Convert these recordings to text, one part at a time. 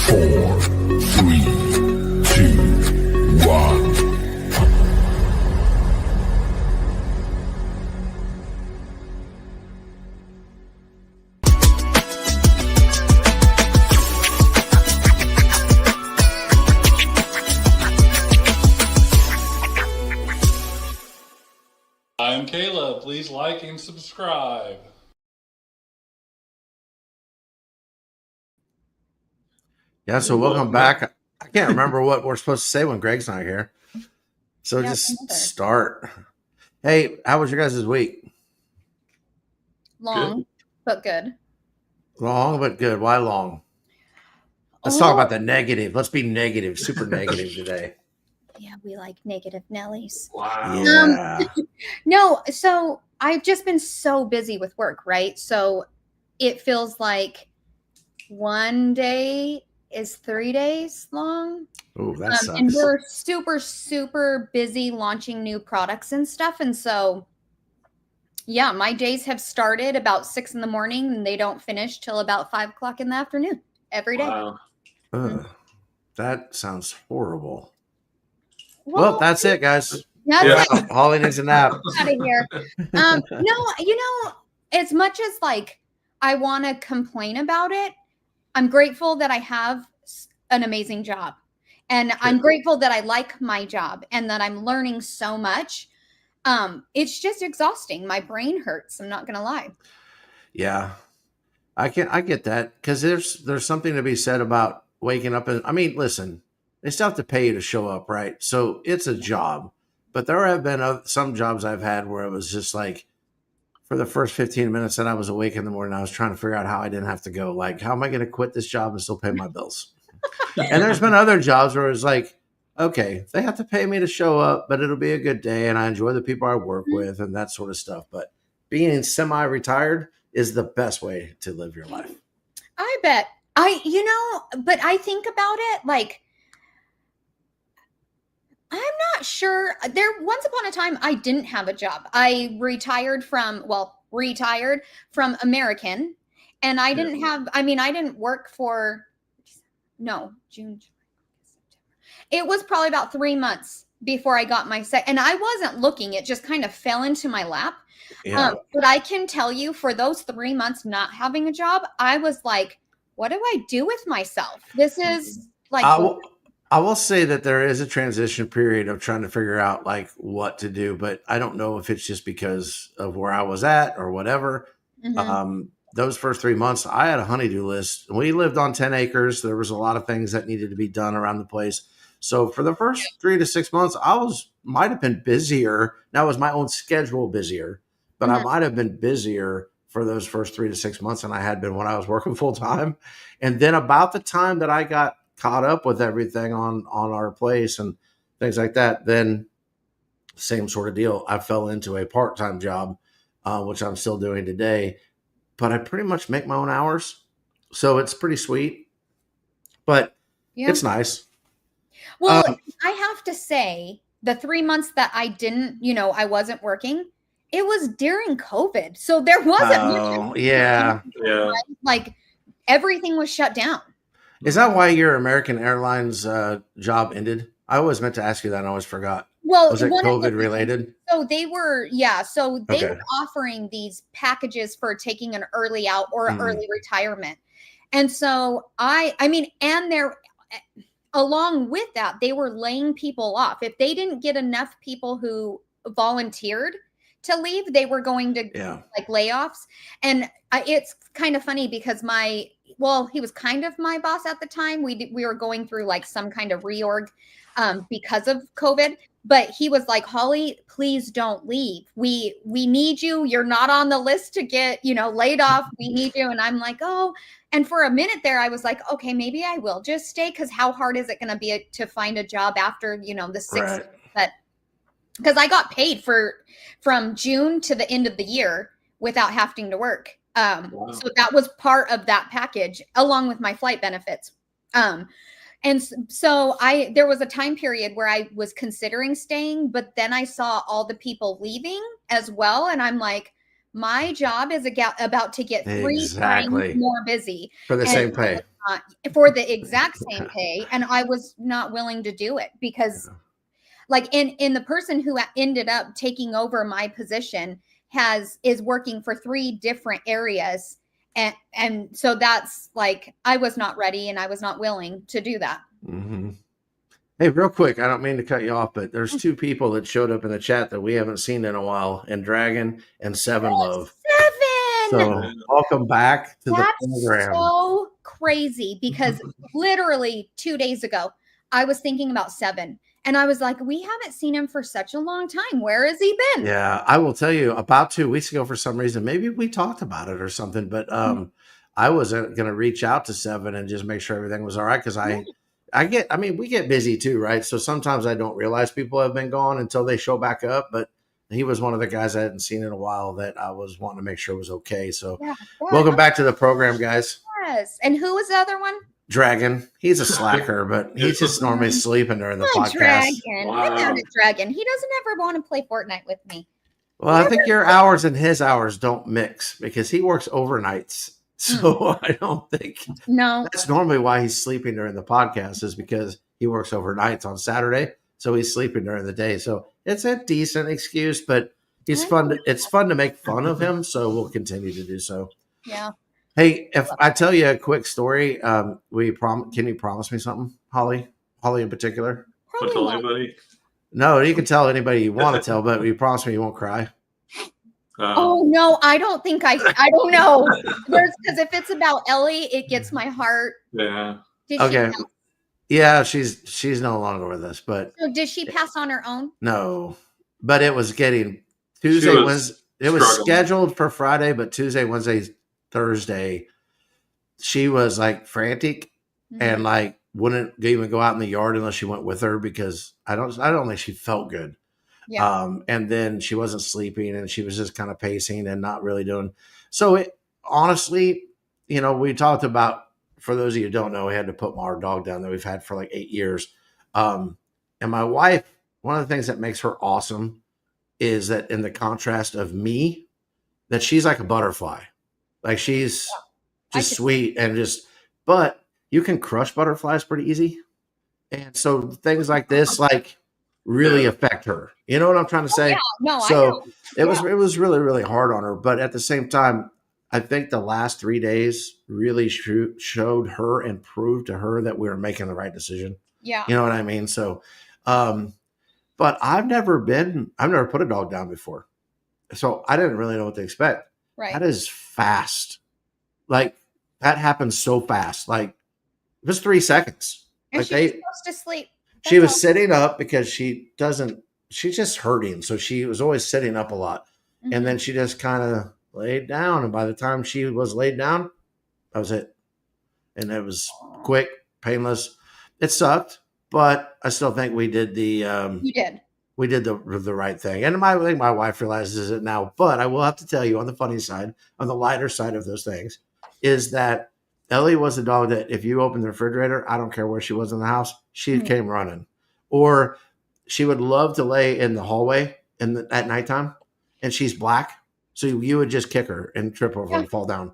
4, 3, 2, 1. I'm Kayla. Please like and subscribe. Yeah, so welcome back. I can't remember what we're supposed to say when Greg's not here. So Yeah, just start. Hey, how was your guys' week? Long, but good. Long but good. Why long? Let's talk about the negative. Let's be negative, super negative today. Yeah, we like negative Nellies. Wow. Yeah. No, so I've just been so busy with work, right? So it feels like one day is 3 days long. Oh, that sucks. And we're super, super busy launching new products and stuff. And so, yeah, my days have started about 6 in the morning and they don't finish till about 5 o'clock in the afternoon every day. Wow. Ugh, that sounds horrible. Well, that's it, guys. That's it. Holly needs a nap. Out of here. No, as much as like I want to complain about it, I'm grateful that I have an amazing job. And I'm grateful that I like my job and that I'm learning so much. It's just exhausting. My brain hurts. I'm not going to lie. Yeah. I get that because there's something to be said about waking up. And I mean, listen, they still have to pay you to show up, right? So it's a job. But there have been some jobs I've had where it was just like, for the first 15 minutes that I was awake in the morning, I was trying to figure out how I didn't have to go. Like, how am I going to quit this job and still pay my bills? And there's been other jobs where it's like, okay, they have to pay me to show up, but it'll be a good day. And I enjoy the people I work with and that sort of stuff. But being semi-retired is the best way to live your life. I bet. But I think about it like, I'm not sure. Once upon a time, I didn't have a job. I retired from American, and I didn't have, I didn't work for, June, September. It was probably about 3 months before I got my and I wasn't looking. It just kind of fell into my lap. Yeah. But I can tell you for those 3 months not having a job, I was like, what do I do with myself? This is like... I will say that there is a transition period of trying to figure out like what to do, but I don't know if it's just because of where I was at or whatever. Mm-hmm. Those first 3 months, I had a honeydew list. We lived on 10 acres. There was a lot of things that needed to be done around the place. So for the first 3 to 6 months, might have been busier. Now it was my own schedule busier, but I might have been busier for those first 3 to 6 months than I had been when I was working full time. And then about the time that I got caught up with everything on our place and things like that, then same sort of deal. I fell into a part-time job, which I'm still doing today, but I pretty much make my own hours. So it's pretty sweet, but it's nice. Well, I have to say the 3 months that I didn't, I wasn't working, it was during COVID. So there wasn't. Yeah. Like everything was shut down. Is that why your American Airlines job ended? I always meant to ask you that and I always forgot. Well, was it COVID related? So they were, were offering these packages for taking an early out or early retirement. And so along with that, they were laying people off. If they didn't get enough people who volunteered to leave, they were going to like layoffs. And it's kind of funny because he was kind of my boss at the time. We were going through like some kind of reorg because of COVID, but he was like, Holly, please don't leave. We need you. You're not on the list to get, laid off. We need you. And I'm like, oh, and for a minute there, I was like, okay, maybe I will just stay. Cause how hard is it going to be to find a job after, the 6 months because I got paid from June to the end of the year without having to work. So that was part of that package along with my flight benefits. And so there was a time period where I was considering staying, but then I saw all the people leaving as well. And I'm like, My job is about to get 3 times Exactly. more busy For the and same pay. for the exact same pay, and I was not willing to do it because like in the person who ended up taking over my position is working for 3 different areas, and so that's like I was not ready and I was not willing to do that. Mm-hmm. Hey, real quick, I don't mean to cut you off, but there's 2 people that showed up in the chat that we haven't seen in a while, and Dragon and Seven Love. 7! So welcome back to the That's program. so crazy because literally 2 days ago, I was thinking about 7 and I was like, we haven't seen him for such a long time. Where has he been? Yeah, I will tell you, about 2 weeks ago, for some reason, maybe we talked about it or something, but I was going to reach out to Seven and just make sure everything was all right, because we get busy too, right? So sometimes I don't realize people have been gone until they show back up, but he was one of the guys I hadn't seen in a while that I was wanting to make sure was okay. So welcome back to the program, guys. Yes. And who was the other one? Dragon. He's a slacker, but he's just normally sleeping during the podcast. Dragon. Wow. Dragon. He doesn't ever want to play Fortnite with me. Well, I think your hours and his hours don't mix because he works overnights. So I don't think that's normally why he's sleeping during the podcast, is because he works overnights on Saturday. So he's sleeping during the day. So it's a decent excuse, but it's fun to make fun of him. So we'll continue to do so. Yeah. Hey, if I tell you a quick story, can you promise me something, Holly? Holly in particular? I'll tell anybody. No, you can tell anybody you want to tell, but you promise me you won't cry. Oh no, I don't think I don't know. Because if it's about Ellie, it gets my heart. Yeah. Okay. Yeah, she's no longer with us, but so did she pass on her own? No, but it was getting Tuesday, Wednesday. It was scheduled for Friday, but Tuesday, Wednesday, Thursday, she was like frantic and like wouldn't even go out in the yard unless she went with her, because I don't think she felt good. Yeah. And then she wasn't sleeping and she was just kind of pacing and not really doing. So it honestly, we talked about, for those of you who don't know, we had to put our dog down that we've had for like 8 years. And my wife, one of the things that makes her awesome is that, in the contrast of me, that she's like a butterfly. Like she's just sweet and but you can crush butterflies pretty easy. And so things like this, like, really affect her. You know what I'm trying to say? Yeah. No, so it was really, really hard on her. But at the same time, I think the last 3 days really showed her and proved to her that we were making the right decision. Yeah. You know what I mean? So, but I've never put a dog down before. So I didn't really know what to expect. Right. That is fast. Like, that happens so fast. Like, it was 3 seconds. And like she was supposed to sleep. She was sitting up because she's just hurting. So she was always sitting up a lot. Mm-hmm. And then she just kind of laid down. And by the time she was laid down, that was it. And it was quick, painless. It sucked, but I still think we did you did. We did the right thing. And I think my wife realizes it now. But I will have to tell you, on the funny side, on the lighter side of those things, is that Ellie was a dog that if you opened the refrigerator, I don't care where she was in the house, she came running. Or she would love to lay in the hallway at nighttime, and she's black. So you would just kick her and trip over and fall down.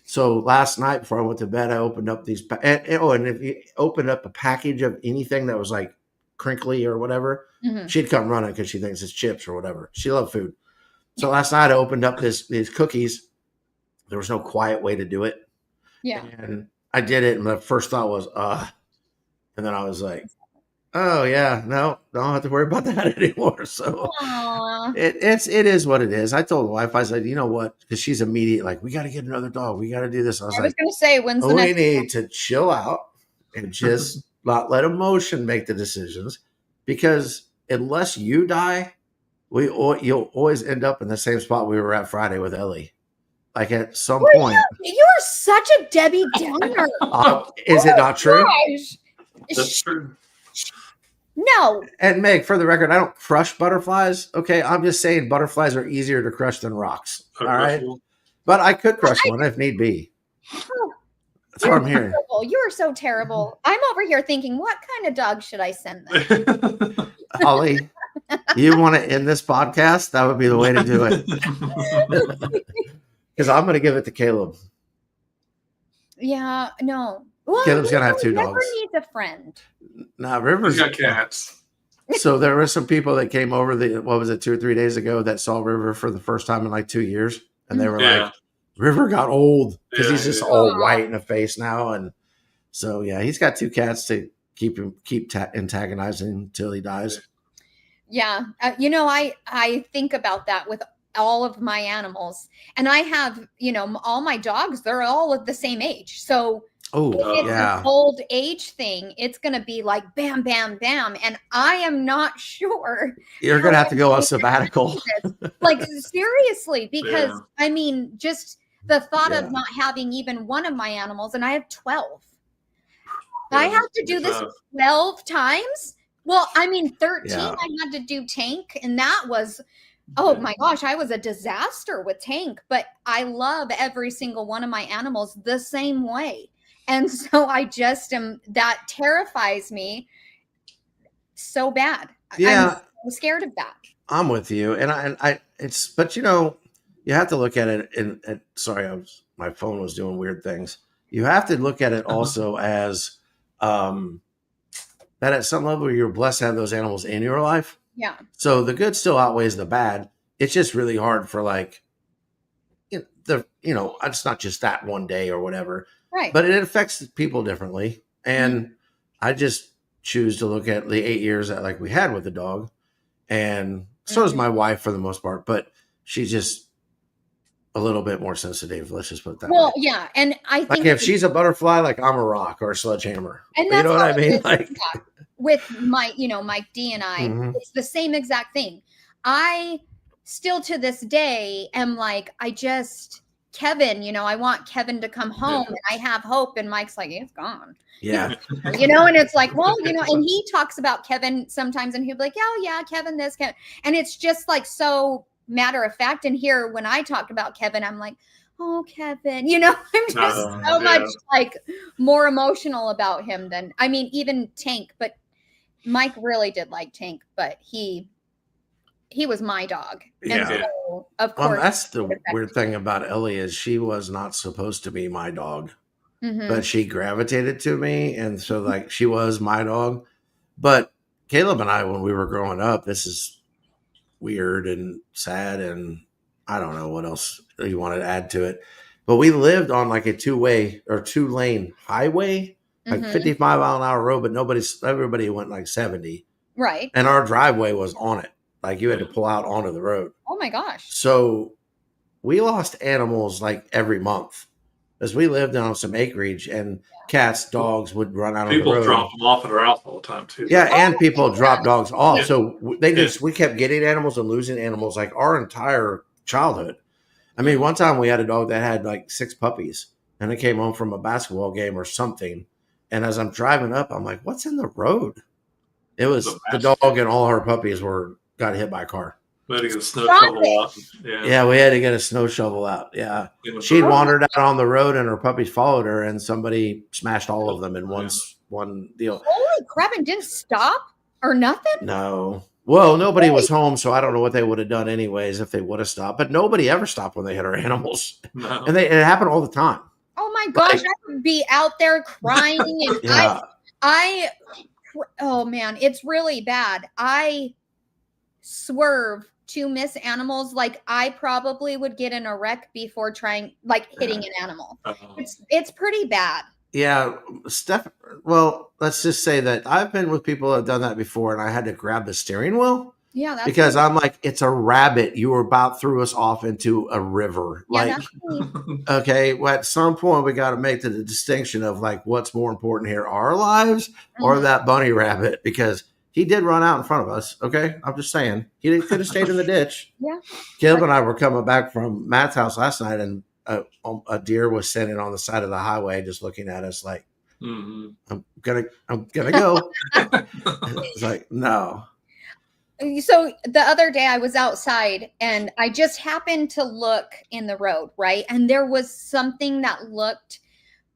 So last night before I went to bed, I opened up these. And if you opened up a package of anything that was like crinkly or whatever, she'd come running because she thinks it's chips or whatever. She loved food. So last night I opened up these cookies. There was no quiet way to do it. Yeah. And I did it, and my first thought was, and then I was like, oh yeah, no, don't have to worry about that anymore. So it is what it is. I told the wife, I said, you know what? Because she's immediate, like, we got to get another dog. We got to do this. I was going to say, when's the next? We need to chill out and just not let emotion make the decisions, because unless you die, you'll always end up in the same spot we were at Friday with Ellie. Like, at some point, you're such a Debbie Downer. Is it not true? Gosh. That's true. No. And Meg, for the record, I don't crush butterflies. Okay, I'm just saying butterflies are easier to crush than rocks. All right, but I could crush one if need be. That's what I'm hearing. You are so terrible. I'm over here thinking, what kind of dog should I send them? Holly, You want to end this podcast? That would be the way to do it. Because I'm going to give it to Caleb. Yeah, no. Well, Caleb's going to have 2 River dogs. needs a friend. Now, River's He's got cats. So there were some people that came over 2 or 3 days ago that saw River for the first time in like 2 years. And they were like, River got old because he's just all white in the face now. And so, yeah, he's got 2 cats to keep antagonizing until he dies. Yeah. I think about that with all of my animals, and I have, all my dogs, they're all of the same age. So if it's an old age thing, it's going to be like bam, bam, bam. And I am not sure. You're going to have to go on sabbatical. Like, seriously, because I mean, just the thought of not having even one of my animals, and I have 12. I have to do this 12 times. Well, I mean, 13, I had to do Tank, and that was, oh my gosh, I was a disaster with Tank, but I love every single one of my animals the same way. And so I just that terrifies me so bad. Yeah. I'm scared of that. I'm with you. And but you have to look at it and sorry, my phone was doing weird things. You have to look at it also as, that at some level you're blessed to have those animals in your life. Yeah. So the good still outweighs the bad. It's just really hard for it's not just that one day or whatever. Right. But it affects people differently. And I just choose to look at the 8 years that we had with the dog. And so does my wife for the most part, but she's just a little bit more sensitive. Let's just put it that way. Well, yeah. And I think if she's a butterfly, I'm a rock or a sledgehammer. And you know what I mean? With my, Mike D and I, it's the same exact thing. I still to this day am Kevin, I want Kevin to come home and I have hope. And Mike's like, he's gone. Yeah. And it's like, well, and he talks about Kevin sometimes and he'll be like, oh yeah, Kevin this, Kevin. And it's just so matter of fact. And here, when I talk about Kevin, I'm like, oh, Kevin, I'm just so much more emotional about him than, even Tank, but Mike really did like Tank, but he was my dog. And so, of course, that's the weird thing about Ellie is she was not supposed to be my dog, but she gravitated to me. And so she was my dog. But Caleb and I, when we were growing up, this is weird and sad. And I don't know what else you wanted to add to it, but we lived on a 2-way or 2-lane highway, 55-mile-an-hour road, but everybody went 70. Right. And our driveway was on it. You had to pull out onto the road. Oh my gosh. So we lost animals every month as we lived on some acreage, and cats, dogs would run out on the road. People drop them off at our house all the time too. Yeah, and people drop dogs off. Yeah. So we kept getting animals and losing animals our entire childhood. One time we had a dog that had 6 puppies, and it came home from a basketball game or something. And as I'm driving up, I'm like, what's in the road? It was the dog and all her puppies got hit by a car. We had to get a snow shovel out. Yeah, we had to get a snow shovel out. Yeah. She'd wandered out on the road and her puppies followed her, and somebody smashed all of them in one deal. Holy crap, and didn't stop or nothing? No. Well, nobody was home, so I don't know what they would have done anyways if they would have stopped. But nobody ever stopped when they hit our animals. No. And it happened all the time. Oh my gosh, I would be out there crying. And oh man, it's really bad. I swerve to miss animals. I probably would get in a wreck before trying hitting an animal. It's pretty bad. Yeah, well, let's just say that I've been with people that have done that before, and I had to grab the steering wheel. Yeah, that's because I'm like, it's a rabbit. You were about threw us off into a river. Okay, well, at some point we got to make the distinction of what's more important here, our lives or that bunny rabbit, because he did run out in front of us. Okay, I'm just saying he could have stayed in the ditch. Yeah, Caleb and I were coming back from Matt's house last night, and a deer was sitting on the side of the highway, just looking at us like, I'm gonna go. It's like, no. So the other day I was outside and I just happened to look in the road, right? And there was something that looked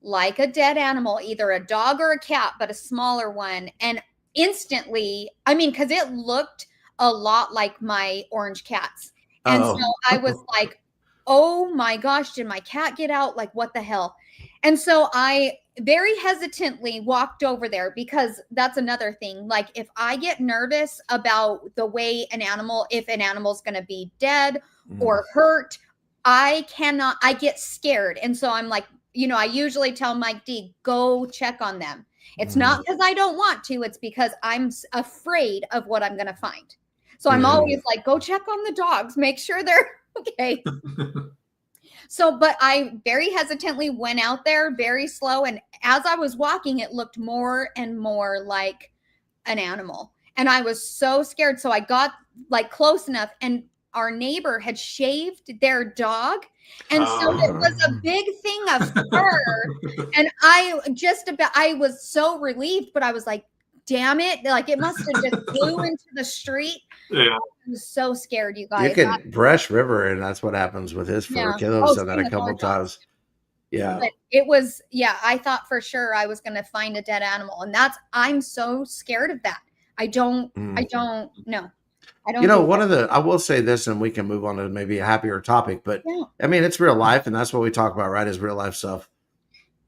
like a dead animal, either a dog or a cat, but a smaller one. And instantly, because it looked a lot like my orange cats. And so Oh. I was like, oh my gosh, did my cat get out? Like, what the hell? And so I very hesitantly walked over there, because that's another thing. Like, if I get nervous about the way if an animal's going to be dead or hurt, I get scared. And so I'm like, I usually tell Mike D, go check on them. It's not because I don't want to, it's because I'm afraid of what I'm going to find. So I'm always like, go check on the dogs, make sure they're okay. So, but I very hesitantly went out there, very slow. And as I was walking, it looked more and more like an animal. And I was so scared. So I got like close enough, and our neighbor had shaved their dog. And so it was a big thing of fur. And I was so relieved, but I was like, damn it. Like, it must have just flew into the street. Yeah. I was so scared, you guys. You can brush River, and that's what happens with his fur. Yeah. Caleb's done that a couple times. Yeah. But it was, I thought for sure I was going to find a dead animal. And I'm so scared of that. I don't know. I don't. I will say this, and we can move on to maybe a happier topic, but I mean, it's real life, and that's what we talk about, right? Is real life stuff.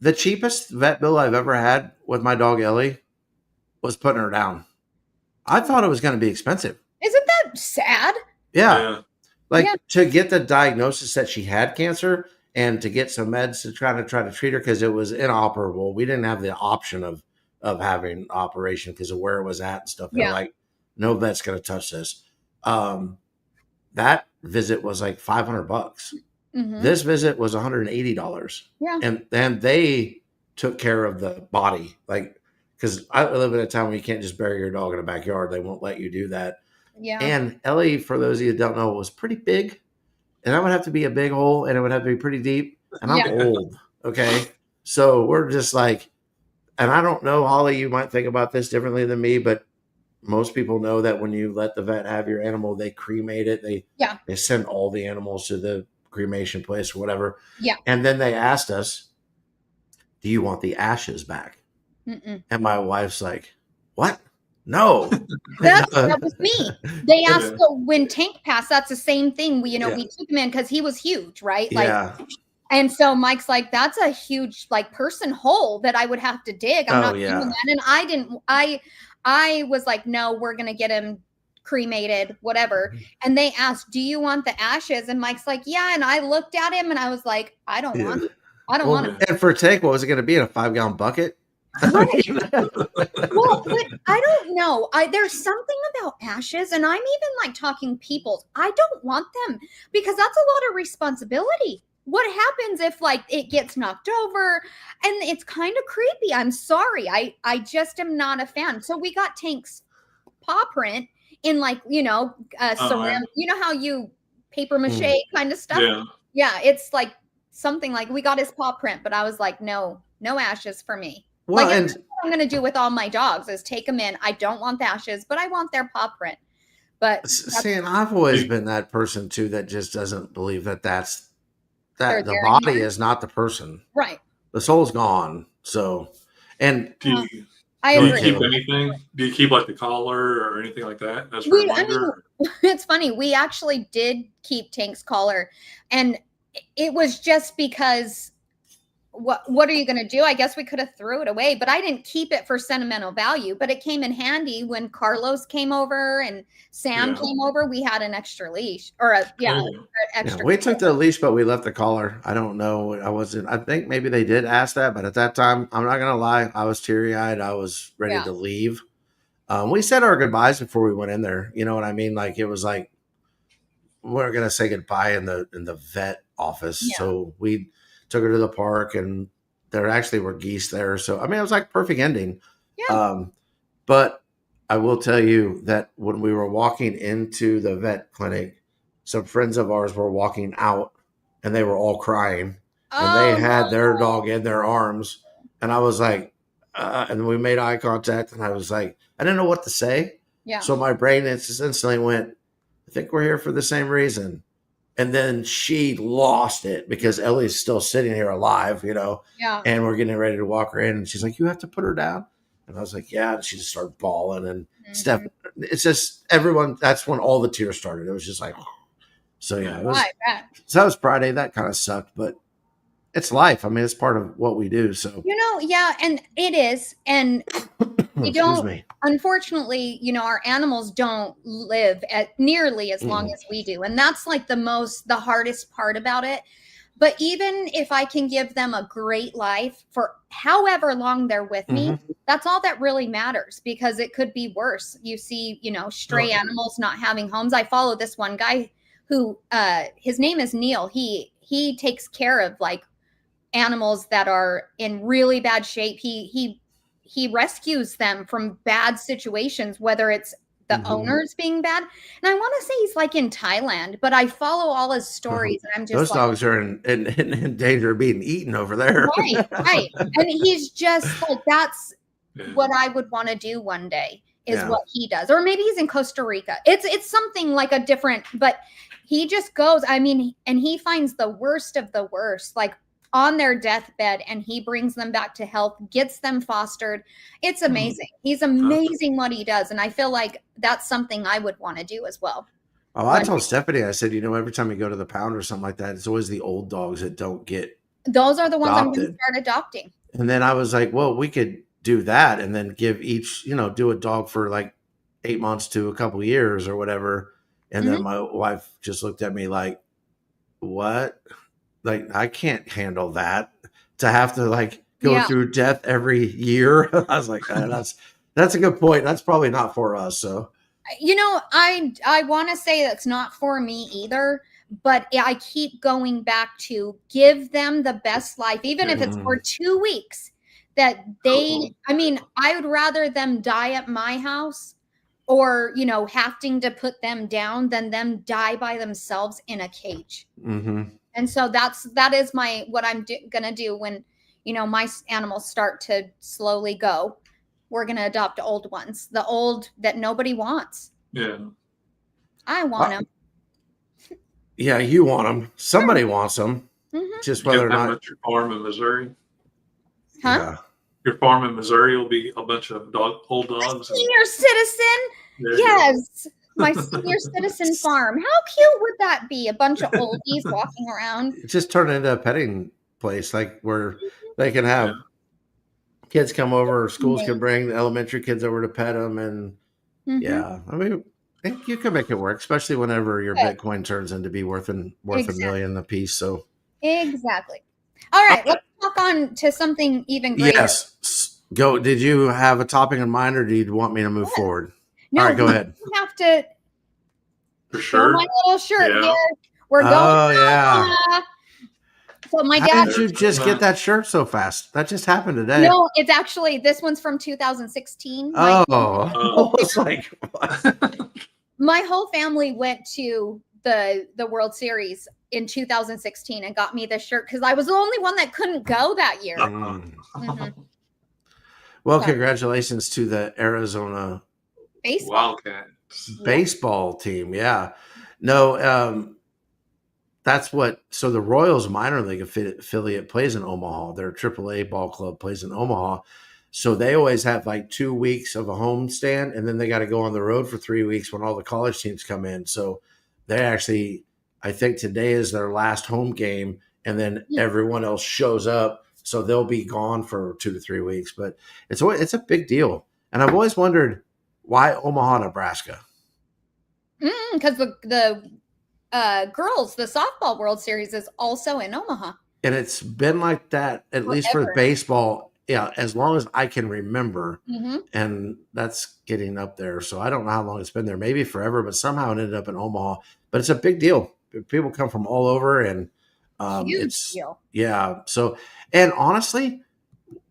The cheapest vet bill I've ever had with my dog Ellie was putting her down. I thought it was going to be expensive. Isn't that sad? Yeah. To get the diagnosis that she had cancer and to get some meds to try to treat her, because it was inoperable. We didn't have the option of having an operation because of where it was at and stuff. They're like, no vet's going to touch this. That visit was like $500. This visit was $180. Yeah. And they took care of the body. Like, because I live in a town where you can't just bury your dog in a backyard. They won't let you do that. Yeah. And Ellie, for those of you that don't know, was pretty big. And that would have to be a big hole, and it would have to be pretty deep. And I'm old. Okay. So we're just like, and I don't know, Holly, you might think about this differently than me, but most people know that when you let the vet have your animal, they cremate it. They send all the animals to the cremation place or whatever. Yeah. And then they asked us, do you want the ashes back? And my wife's like, what? No. That was me. They asked, so when Tank passed, that's the same thing. We took him in because he was huge, right? And so Mike's like, that's a huge person hole that I would have to dig. I'm not doing that. And I was like, no, we're going to get him cremated, whatever. And they asked, do you want the ashes? And Mike's like, yeah. And I looked at him and I was like, I don't want it. I don't want it. And for Tank, what was it going to be, in a 5-gallon bucket? Right. Well, but I don't know. There's something about ashes, and I'm even talking people's. I don't want them because that's a lot of responsibility. What happens if it gets knocked over? And it's kind of creepy. I'm sorry. I just am not a fan. So we got Tank's paw print in ceramic, how you paper mache kind of stuff. Yeah, it's something we got his paw print, but I was like, no ashes for me. Well, and what I'm going to do with all my dogs is take them in. I don't want the ashes, but I want their paw print. But see, and I've always been that person too that just doesn't believe that the body is not the person. Right. The soul's gone. So, and I agree. Do you keep anything? Do you keep the collar or anything like that as a reminder? It's funny. We actually did keep Tank's collar, and it was just because. What are you going to do? I guess we could have threw it away, but I didn't keep it for sentimental value. But it came in handy when Carlos came over and Sam came over. We had an extra leash extra. We took the leash, but we left the collar. I don't know. I think maybe they did ask that, but at that time, I'm not going to lie, I was teary-eyed. I was ready to leave. We said our goodbyes before we went in there. You know what I mean? It was we're going to say goodbye in the vet office. Yeah. So we took her to the park, and there actually were geese there. So, I mean, it was perfect ending. Yeah. But I will tell you that when we were walking into the vet clinic, some friends of ours were walking out, and they were all crying, and they had their dog in their arms. And I was like, and we made eye contact, and I was like, I didn't know what to say. Yeah. So my brain instantly went, I think we're here for the same reason. And then she lost it because Ellie's still sitting here alive, and we're getting ready to walk her in. And she's like, you have to put her down. And I was like, yeah. And she just started bawling. And Steph, Mhm. it's just everyone. That's when all the tears started. It was just like, so yeah, it was. I bet. So that was Friday. That kind of sucked, but it's life. I mean, it's part of what we do. So, Yeah, and it is. And they excuse don't, me. unfortunately, our animals don't live at nearly as long Mm-mm. as we do. And that's like the hardest part about it. But even if I can give them a great life for however long they're with me, Mm-hmm. that's all that really matters, because it could be worse. You see, stray animals not having homes. I follow this one guy who, his name is Neil. He takes care of like animals that are in really bad shape. He rescues them from bad situations, whether it's the Mm-hmm. owners being bad. And I want to say he's like in Thailand, but I follow all his stories and I'm just Those like, dogs are in danger of being eaten over there. right. And he's just like, that's Yeah. what I would want to do one day, is Yeah. what he does. Or maybe he's in Costa Rica. It's something like a different, but he just goes, I mean, and he finds the worst of the worst, like on their deathbed, and he brings them back to health, gets them fostered. It's amazing. He's amazing what he does. And I feel like that's something I would want to do as well. Oh, I told Stephanie, I said, every time you go to the pound or something like that, it's always the old dogs that don't get Those are the ones I'm going to adopted. start adopting. And then I was like, well, we could do that and then give each, do a dog for like 8 months to a couple years or whatever. And then my wife just looked at me like, what? Like, I can't handle that, to have to like go through death every year. I was like, that's a good point. That's probably not for us. So, I want to say that's not for me either, but I keep going back to give them the best life, even if it's for 2 weeks, that I mean, I would rather them die at my house or, having to put them down than them die by themselves in a cage. mm-hmm. And so that is what I'm going to do when, my animals start to slowly go. We're going to adopt old ones, the old that nobody wants. Yeah. I want them. Yeah, you want them. Somebody wants them. Mm-hmm. Just whether or not. At your farm in Missouri. Huh? Yeah. Your farm in Missouri will be a bunch of old dogs. Senior citizen. Yes. My senior citizen farm. How cute would that be? A bunch of oldies walking around. Just turn it into a petting place, like where they can have kids come over, or schools can bring the elementary kids over to pet them. And yeah, I mean, you can make it work, especially whenever your Bitcoin turns into be worth $1 million a piece. So exactly. All right, let's talk on to something even greater. Yes, go. Did you have a topic in mind, or do you want me to move forward? No, all right, go ahead. You have to. For sure. My little shirt here. We're going. Oh yeah. So my How dad. did you just get that shirt so fast? That just happened today. No, it's actually, this one's from 2016. I was like, what? My whole family went to the World Series in 2016 and got me this shirt because I was the only one that couldn't go that year. Well, congratulations to the Arizona baseball team. Yeah. No, that's so the Royals minor league affiliate plays in Omaha. Their AAA ball club plays in Omaha. So they always have like 2 weeks of a home stand, and then they got to go on the road for 3 weeks when all the college teams come in. So they actually, I think today is their last home game, and then everyone else shows up. So they'll be gone for 2 to 3 weeks, but it's a big deal. And I've always wondered why Omaha, Nebraska? Because the girls, the softball World Series is also in Omaha. And it's been like that, at least for baseball, as long as I can remember. And that's getting up there. So I don't know how long it's been there, maybe forever, but somehow it ended up in Omaha. But it's a big deal. People come from all over, and huge deal. Yeah. So, and honestly,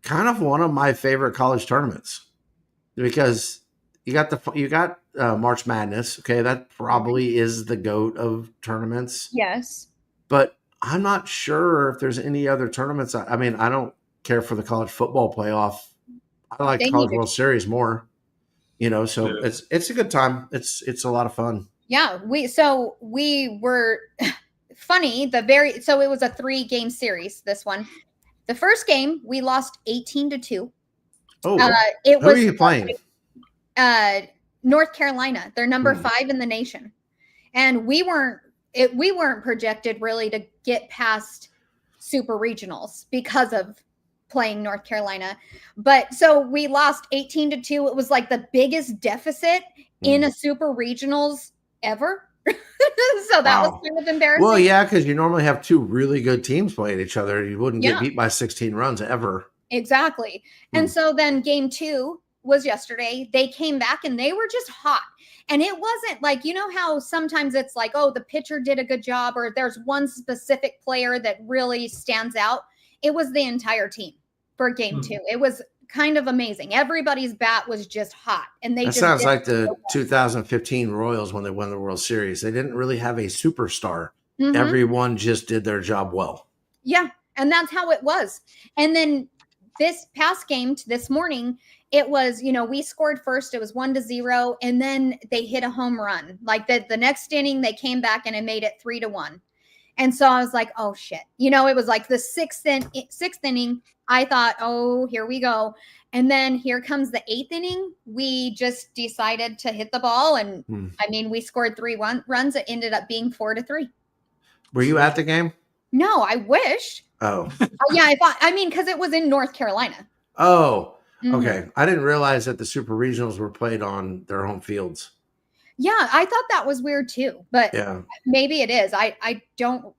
kind of one of my favorite college tournaments, because you got March Madness. Okay, that probably is the GOAT of tournaments. Yes, but I'm not sure if there's any other tournaments. I mean, I don't care for the college football playoff. I like the College World Series more. So it's a good time. It's a lot of fun. Yeah, we were funny. So it was a 3-game series. This one, the first game we lost 18-2. Oh, It who are was you playing? North Carolina. They're number Hmm. 5 in the nation, and we weren't projected really to get past super regionals because of playing North Carolina. But so we lost 18-2. It was like the biggest deficit in a super regionals ever. So that was Wow. kind of embarrassing. Well, yeah, because you normally have two really good teams playing each other. You wouldn't get Yeah. beat by 16 runs ever. Exactly. And so then game 2 was yesterday. They came back and they were just hot. And it wasn't like, you know how sometimes it's like, oh, the pitcher did a good job, or there's one specific player that really stands out. It was the entire team for game 2. It was kind of amazing. Everybody's bat was just hot. And they That just sounds like the 2015 Royals when they won the World Series. They didn't really have a superstar. Mhm. Everyone just did their job well. Yeah. And that's how it was. And then this past game this morning, it was, we scored first. It was 1-0. And then they hit a home run. Like the next inning, they came back and it made it 3-1. And so I was like, oh shit. It was like the sixth inning. I thought, oh, here we go. And then here comes the 8th inning. We just decided to hit the ball. And we scored 3 runs. It ended up being 4-3. Were you at the game? No, I wish. Oh. Yeah, because it was in North Carolina. Oh, okay. I didn't realize that the super regionals were played on their home fields. Yeah, I thought that was weird too, but maybe it is. I don't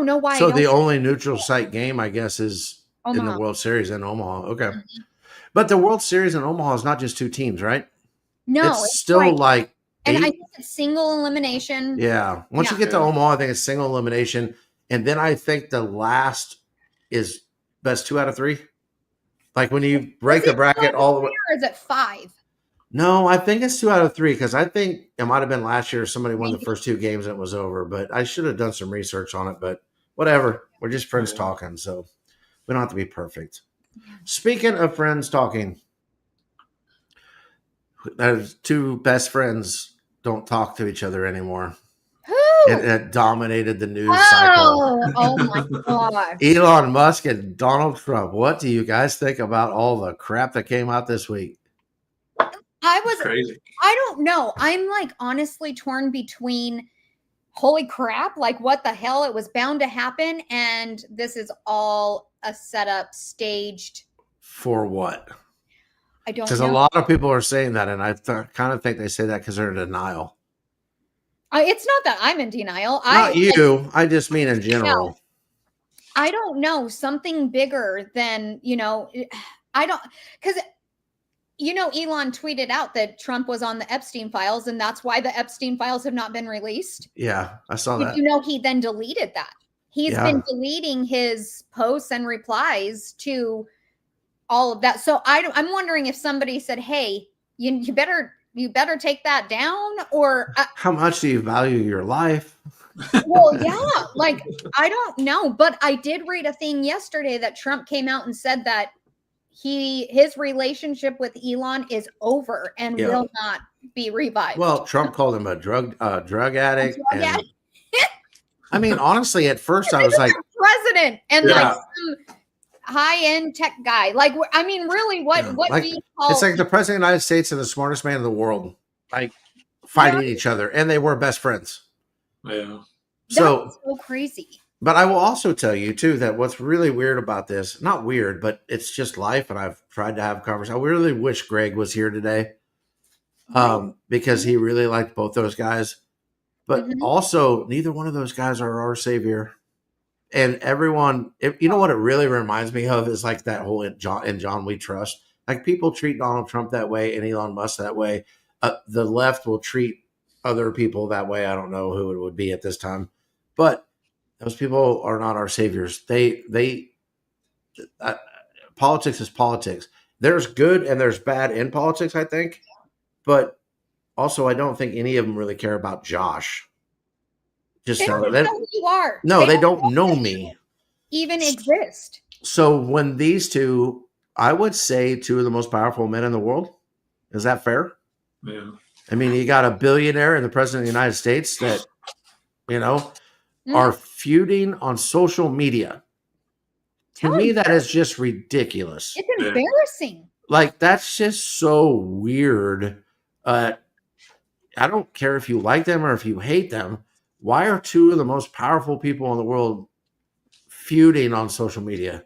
know why. So the only neutral site game, I guess, is Omaha. in the World Series in Omaha. Okay. But the World Series in Omaha is not just 2 teams, right? No, it's still like 8. And I think it's single elimination. Yeah. Once you get to Omaha, I think it's single elimination. And then I think the last is best 2 out of 3. Like when you break the bracket all the way. Or is it 5? No, I think it's 2 out of 3 because I think it might have been last year somebody won the first 2 games and it was over. But I should have done some research on it. But whatever. We're just friends talking. So we don't have to be perfect. Speaking of friends talking, there's 2 best friends don't talk to each other anymore. Who? It dominated the news cycle. Oh my God. Elon Musk and Donald Trump. What do you guys think about all the crap that came out this week? Crazy. I don't know. I'm like honestly torn between holy crap, like what the hell, it was bound to happen, and this is all a setup, staged. For what? I don't know. Because a lot of people are saying that, and I kind of think they say that because they're in denial. It's not that I'm in denial. Not you. I just mean in general. No, I don't know. Something bigger than, I don't, because, Elon tweeted out that Trump was on the Epstein files, and that's why the Epstein files have not been released. Yeah, I saw that. He then deleted that. He's been deleting his posts and replies to all of that. So I'm wondering if somebody said, hey, you better take that down, or how much do you value your life? Well, yeah, like I don't know, but I did read a thing yesterday that Trump came out and said that his relationship with Elon is over and will not be revived. Well, Trump called him a drug addict. I mean, honestly, at first I was like, president and like some high-end tech guy. Like, I mean, really, what do you call? It's like the president of the United States and the smartest man in the world, like fighting each other, and they were best friends. Yeah. So crazy. But I will also tell you too that what's really weird about this, not weird, but it's just life. And I've tried to have conversations. I really wish Greg was here today. Because he really liked both those guys, but also neither one of those guys are our savior. And everyone, you know what it really reminds me of is like that whole in John We Trust. Like people treat Donald Trump that way and Elon Musk that way. The left will treat other people that way. I don't know who it would be at this time, but those people are not our saviors. Politics is politics. There's good and there's bad in politics, I think, but also I don't think any of them really care about Josh. Just they don't know who you are. No, they don't know me. Even exist. So when these 2, I would say 2 of the most powerful men in the world. Is that fair? Yeah. I mean, you got a billionaire and the president of the United States that, are feuding on social media. To me, that is just ridiculous. It's embarrassing. Like, that's just so weird. I don't care if you like them or if you hate them. Why are two of the most powerful people in the world feuding on social media?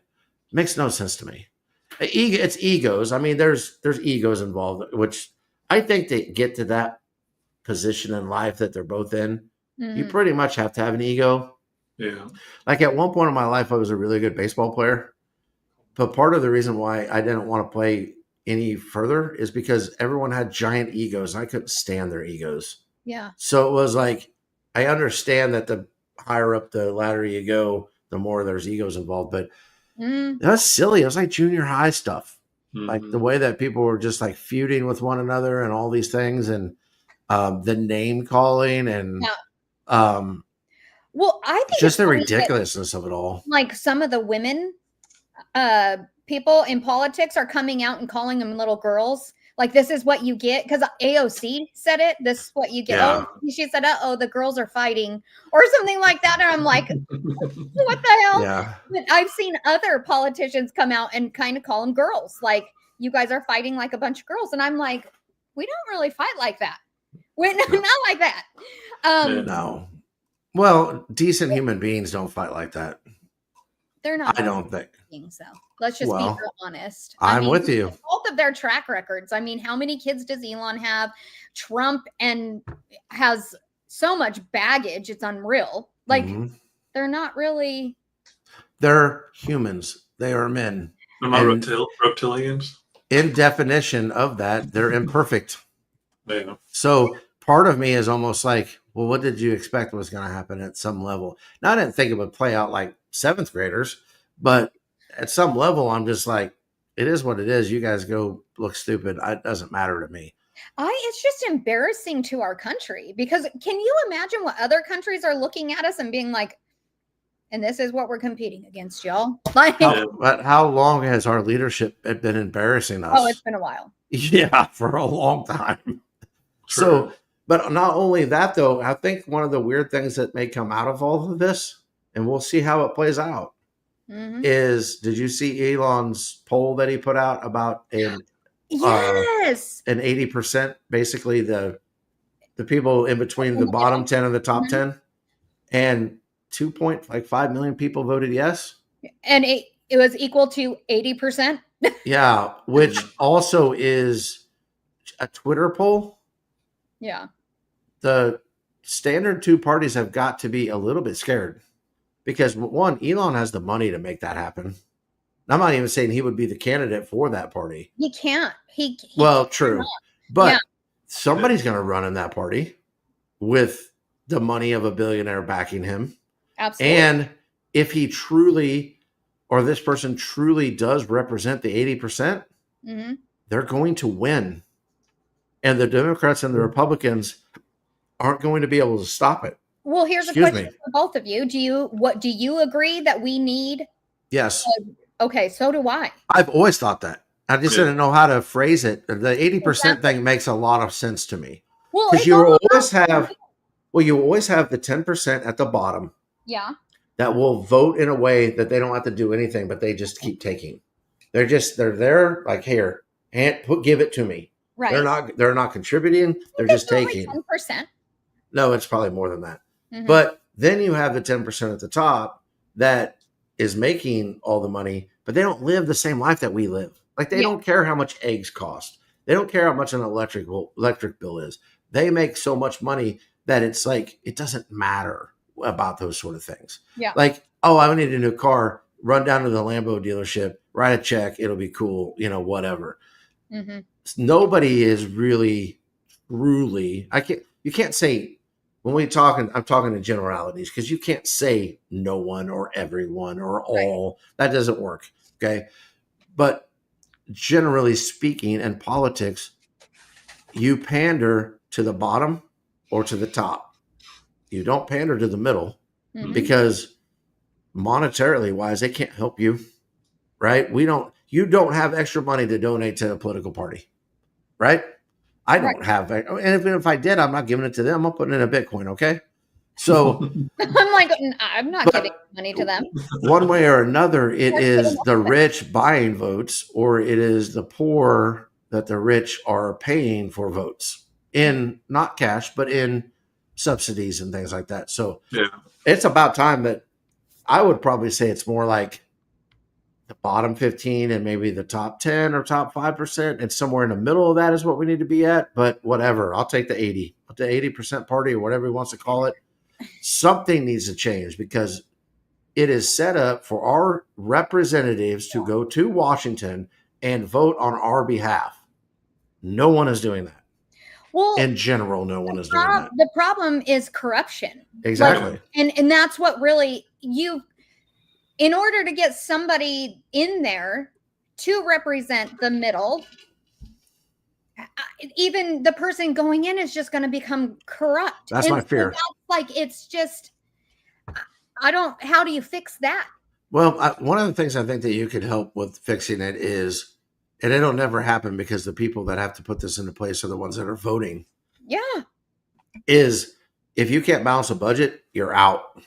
Makes no sense to me. It's egos. I mean, there's egos involved, which I think they get to that position in life that they're both in. You pretty much have to have an ego. Yeah. Like at one point in my life, I was a really good baseball player. But part of the reason why I didn't want to play any further is because everyone had giant egos and I couldn't stand their egos. Yeah. So it was like, I understand that the higher up the ladder you go, the more there's egos involved. But that's silly. It was like junior high stuff. Like the way that people were just like feuding with one another and all these things, and the name calling and well, I think just the ridiculousness of it all. Like some of the women people in politics are coming out and calling them little girls. Like, this is what you get, because AOC said it. This is what you get. Yeah. Oh, she said, "Oh, the girls are fighting," or something like that. And I'm like, what the hell? Yeah. But I've seen other politicians come out and kind of call them girls. Like, you guys are fighting like a bunch of girls. And I'm like, we don't really fight like that. We're not like that. No. Well, decent human beings don't fight like that. They're not. I don't think so. Let's just be real honest. I'm with you. Both of their track records. I mean, how many kids does Elon have? Trump and has so much baggage. It's unreal. Like, they're not really. They're humans. They are men. Am I reptilians? In definition of that, they're imperfect. Yeah. So part of me is almost like, well, what did you expect was going to happen at some level? Now, I didn't think it would play out like seventh graders, but at some level, I'm just like, it is what it is. You guys go look stupid. It doesn't matter to me. It's just embarrassing to our country, because can you imagine what other countries are looking at us and being like, and this is what we're competing against, y'all? Like, but how long has our leadership been embarrassing us? Oh, it's been a while. Yeah, for a long time. So, but not only that, though, I think one of the weird things that may come out of all of this, and we'll see how it plays out, is, did you see Elon's poll that he put out about an 80%, basically the people in between the bottom 10 and the top 10, and 2.5 million people voted yes, and it was equal to 80%. Yeah, which also is a Twitter poll. Yeah, the standard two parties have got to be a little bit scared, because one, Elon has the money to make that happen. I'm not even saying he would be the candidate for that party. He can't. He well, true. But somebody's going to run in that party with the money of a billionaire backing him. Absolutely. And if he truly, or this person truly does represent the 80%, they're going to win. And the Democrats and the Republicans aren't going to be able to stop it. Well, here's a question for both of you. Do you agree that we need? Yes. Okay, so do I. I've always thought that. I just didn't know how to phrase it. The 80% thing makes a lot of sense to me. Well, because you always have the 10% at the bottom. Yeah. That will vote in a way that they don't have to do anything, but they just keep taking. They're there like, here, give it to me. Right. They're not contributing. They're just taking. 10%. No, it's probably more than that. But then you have the 10% at the top that is making all the money, but they don't live the same life that we live. Like, they don't care how much eggs cost. They don't care how much an electric bill is. They make so much money that it's like, it doesn't matter about those sort of things. Yeah. Like, oh, I need a new car. Run down to the Lambo dealership, write a check. It'll be cool. Whatever. Nobody is really, truly. You can't say, when I'm talking in generalities, because you can't say no one or everyone or all. That doesn't work. Okay. But generally speaking, in politics, you pander to the bottom or to the top. You don't pander to the middle, because monetarily wise, they can't help you. Right? You don't have extra money to donate to a political party. Right? I don't have, and if I did, I'm not giving it to them. I'm putting it in a Bitcoin. Okay. So I'm like, I'm not giving money to them. One way or another, it is the rich buying votes, or it is the poor that the rich are paying for votes in not cash, but in subsidies and things like that. So it's about time that I would probably say it's more like the bottom 15 and maybe the top 10 or top 5%. And somewhere in the middle of that is what we need to be at. But whatever, I'll take the 80% party or whatever he wants to call it. Something needs to change because it is set up for our representatives to go to Washington and vote on our behalf. No one is doing that. Well, in general, no one is doing that. The problem is corruption. Exactly. And that's what really in order to get somebody in there to represent the middle, even the person going in is just going to become corrupt. That's my fear. It's just, how do you fix that? Well, one of the things I think that you could help with fixing it is, and it'll never happen because the people that have to put this into place are the ones that are voting. Yeah. Is if you can't balance a budget, you're out.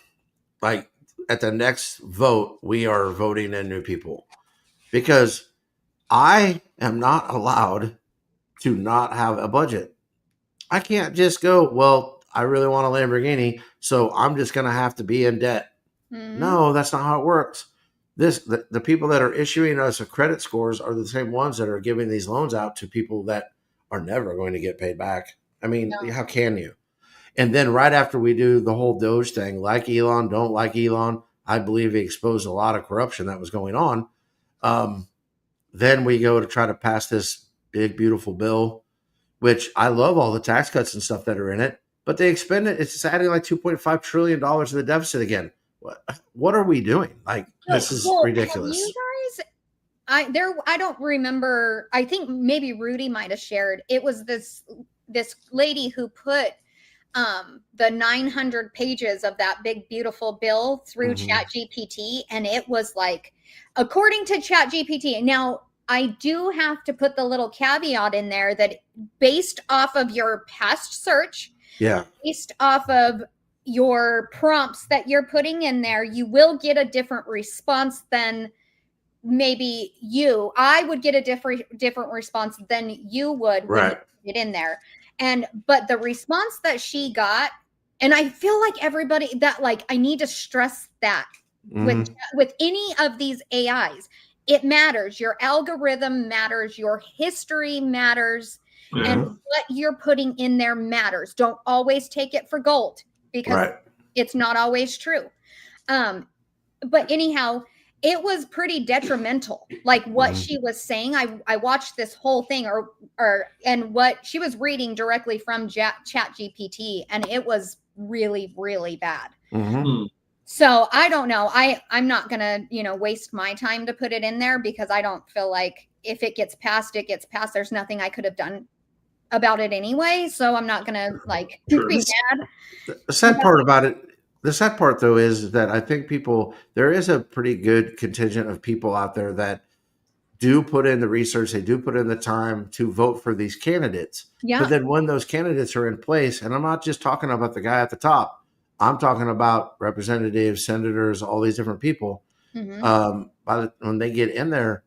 Like at the next vote, we are voting in new people because I am not allowed to not have a budget. I can't just go, well, I really want a Lamborghini, so I'm just going to have to be in debt. Mm-hmm. No, that's not how it works. The people that are issuing us credit scores are the same ones that are giving these loans out to people that are never going to get paid back. I mean, how can you? And then right after we do the whole Doge thing, like Elon, don't like Elon, I believe he exposed a lot of corruption that was going on. Then we go to try to pass this big, beautiful bill, which I love all the tax cuts and stuff that are in it, but they expend it. It's adding like $2.5 trillion to the deficit again. What are we doing? Like, this is ridiculous. You guys, I don't remember. I think maybe Rudy might have shared. It was this lady who put the 900 pages of that big, beautiful bill through ChatGPT. And it was like, according to ChatGPT, now I do have to put the little caveat in there that based off of your past search, based off of your prompts that you're putting in there, you will get a different response than maybe you. I would get a different response than you would when you put it in there. But the response that she got, and I feel like everybody that I need to stress that with any of these AIs, it matters. Your algorithm matters. Your history matters. And what you're putting in there matters. Don't always take it for gold because it's not always true. But anyhow, it was pretty detrimental. Like what she was saying, I watched this whole thing and what she was reading directly from ChatGPT, and it was really, really bad. So I don't know. I'm not going to, waste my time to put it in there because I don't feel like if it gets passed, it gets passed. There's nothing I could have done about it anyway. So I'm not going to be mad. The sad part about it, the sad part though, is that I think there is a pretty good contingent of people out there that do put in the research. They do put in the time to vote for these candidates. Yeah. But then when those candidates are in place, and I'm not just talking about the guy at the top, I'm talking about representatives, senators, all these different people. When they get in there,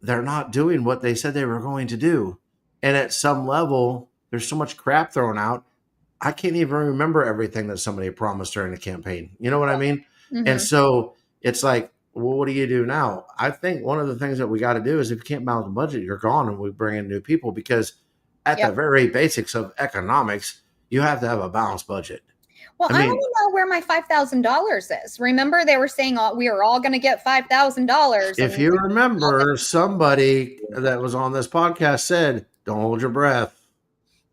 they're not doing what they said they were going to do. And at some level, there's so much crap thrown out. I can't even remember everything that somebody promised during the campaign. You know what I mean? And so it's like, well, what do you do now? I think one of the things that we got to do is if you can't balance the budget, you're gone and we bring in new people because at the very basics of economics, you have to have a balanced budget. Well, I don't know where my $5,000 is. Remember, they were saying we are all going to get $5,000. If you remember, somebody that was on this podcast said, don't hold your breath.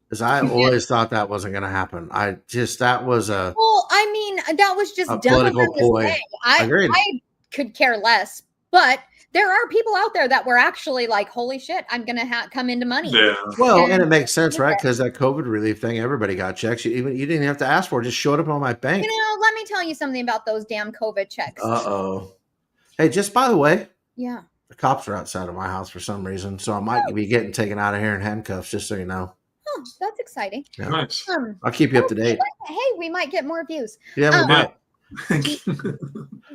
Because I always thought that wasn't going to happen. That was a... Well, I mean, that was just a political ploy. I could care less. But there are people out there that were actually like, holy shit, I'm going to come into money. Yeah. Well, and it makes sense, right? Because that COVID relief thing, everybody got checks. You didn't have to ask for it. Just showed up on my bank. Let me tell you something about those damn COVID checks. Uh-oh. Hey, just by the way. Yeah. The cops are outside of my house for some reason. So I might be getting taken out of here in handcuffs, just so you know. Oh, that's exciting. Yeah. Nice. I'll keep you up to date. Hey, we might get more views. Yeah, we might.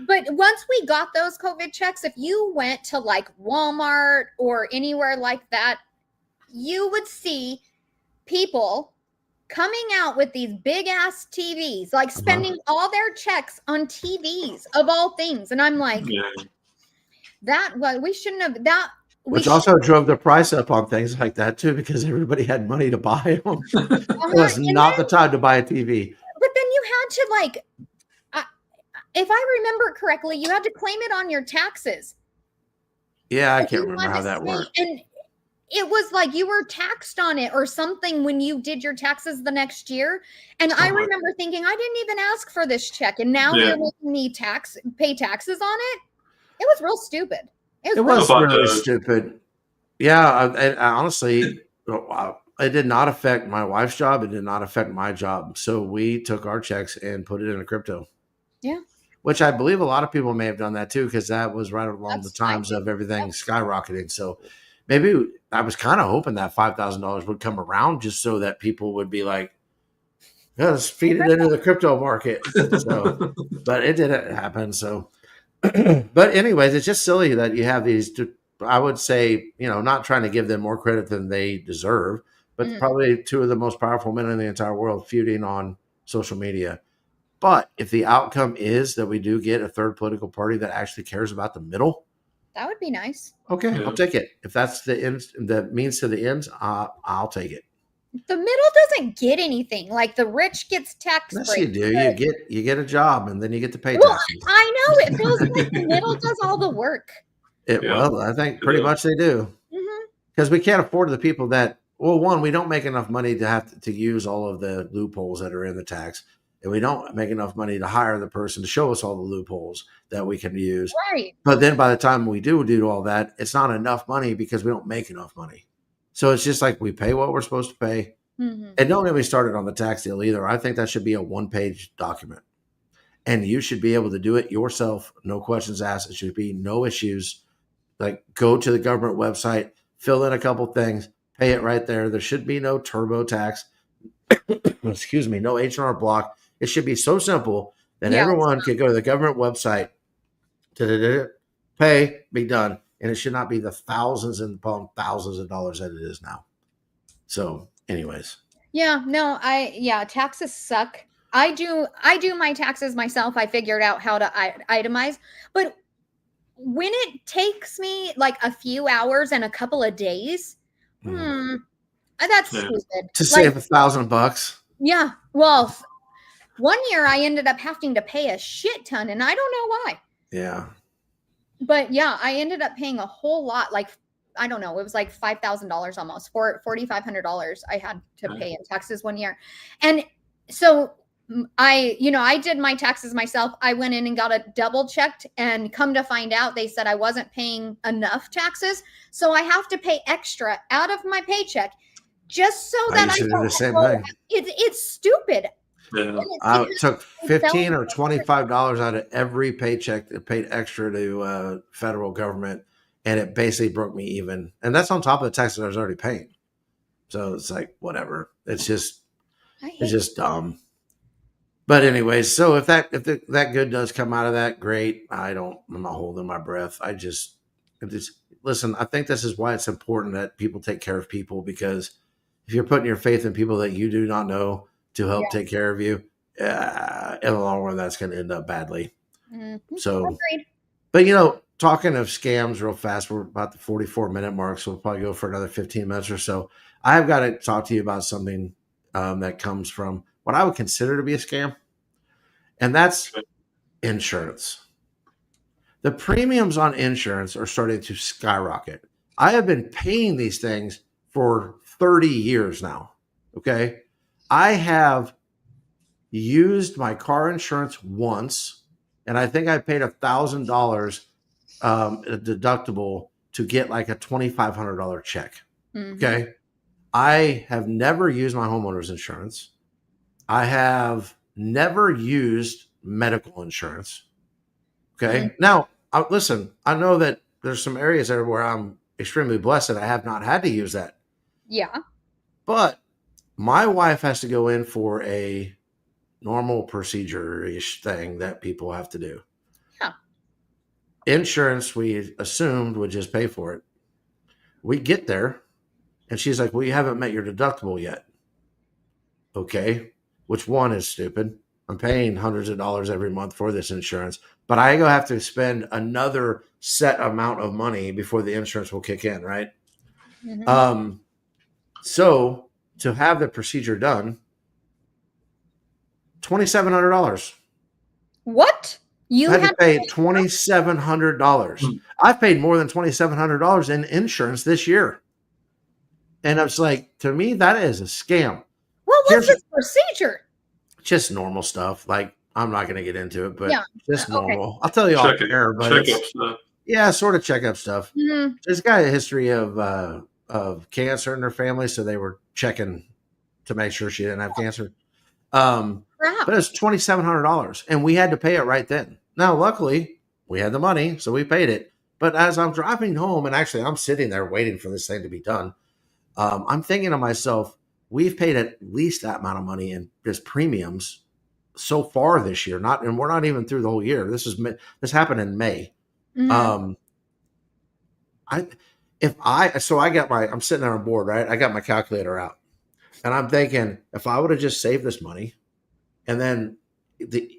But once we got those COVID checks, if you went to like Walmart or anywhere like that, you would see people coming out with these big ass TVs, like spending all their checks on TVs of all things. And I'm like, that well, we shouldn't have that. Which also drove the price up on things like that too, because everybody had money to buy them. It was not the time to buy a TV. But then you had to like, if I remember correctly, you had to claim it on your taxes. Yeah, I can't remember how that worked. And it was like you were taxed on it or something when you did your taxes the next year. And I remember thinking, I didn't even ask for this check. And now they're making me pay taxes on it. It was real stupid. It was really stupid. Yeah, I honestly, it did not affect my wife's job. It did not affect my job. So we took our checks and put it in a crypto. Yeah. Which I believe a lot of people may have done that too, because that was right along the times of everything skyrocketing. So maybe I was kind of hoping that $5,000 would come around just so that people would be like, yeah, let's feed it into the crypto market. So, but it didn't happen. So, but anyways, it's just silly that you have these, I would say, not trying to give them more credit than they deserve, but probably two of the most powerful men in the entire world feuding on social media. But if the outcome is that we do get a third political party that actually cares about the middle, that would be nice. Okay, I'll take it. If that's the end, the means to the ends, I'll take it. The middle doesn't get anything. Like the rich gets tax breaks. Yes, you do. You get a job, and then you get to pay taxes. I know it feels like the middle does all the work. Well, I think pretty much they do, because we can't afford the people that. Well, one, we don't make enough money to have to use all of the loopholes that are in the tax. And we don't make enough money to hire the person to show us all the loopholes that we can use. Right. But then by the time we do all that, it's not enough money because we don't make enough money. So it's just like we pay what we're supposed to pay. And don't get me started on the tax deal either. I think that should be a one-page document. And you should be able to do it yourself. No questions asked. It should be no issues. Like go to the government website, fill in a couple things, pay it right there. There should be no TurboTax. Excuse me, no H&R Block. It should be so simple that everyone could go to the government website, pay, be done. And it should not be the thousands and thousands of dollars that it is now. So anyways. Yeah, no, taxes suck. I do my taxes myself. I figured out how to itemize. But when it takes me like a few hours and a couple of days, that's stupid. To save $1,000. Yeah. Well, one year I ended up having to pay a shit ton, and I don't know why. Yeah. But yeah, I ended up paying a whole lot. Like, I don't know, it was like $5,000 almost, $4,500 I had to pay in taxes one year. And so I did my taxes myself. I went in and got it double checked, and come to find out, they said I wasn't paying enough taxes. So I have to pay extra out of my paycheck just so that I do the same thing. It's stupid. Yeah. I took $15 or $25 out of every paycheck that paid extra to federal government, and it basically broke me even. And that's on top of the taxes I was already paying. So it's like whatever. It's just dumb. But anyways, so if that good does come out of that, great. I'm not holding my breath. Listen. I think this is why it's important that people take care of people, because if you're putting your faith in people that you do not know to help take care of you, in the long run, that's going to end up badly. So, agreed. But talking of scams real fast, we're about the 44-minute mark, so we'll probably go for another 15 minutes or so. I've got to talk to you about something that comes from what I would consider to be a scam, and that's insurance. The premiums on insurance are starting to skyrocket. I have been paying these things for 30 years now, okay? I have used my car insurance once, and I think I paid $1,000 deductible to get like a $2,500 check. Okay. I have never used my homeowner's insurance. I have never used medical insurance. Okay. Now, listen, I know that there's some areas there where I'm extremely blessed that I have not had to use that. Yeah. But My wife has to go in for a normal procedure-ish thing that people have to do. Yeah. Insurance, we assumed, would just pay for it. We get there, and she's like, well, you haven't met your deductible yet. Okay, which one is stupid? I'm paying hundreds of dollars every month for this insurance, but I go have to spend another set amount of money before the insurance will kick in, right? Mhm. So to have the procedure done, $2,700. What? You I had had to pay $2,700. Hmm. I've paid more than $2,700 in insurance this year. And I was like, to me, that is a scam. What was Here's this procedure? just normal stuff. Like, I'm not going to get into it, but Yeah. just Okay. normal. I'll tell you off air, but Check it's, up stuff. yeah, sort of checkup stuff. Mhm. There's got a history of cancer in her family, so they were checking to make sure she didn't have cancer. Crap. But it's $2,700, and we had to pay it right then. Now, luckily, we had the money, so we paid it. But as I'm driving home, and actually I'm sitting there waiting for this thing to be done, I'm thinking to myself, we've paid at least that amount of money in just premiums so far this year. And we're not even through the whole year. This happened in May. Mhm. I'm sitting there on board, right? I got my calculator out, and I'm thinking, if I would have just saved this money, and then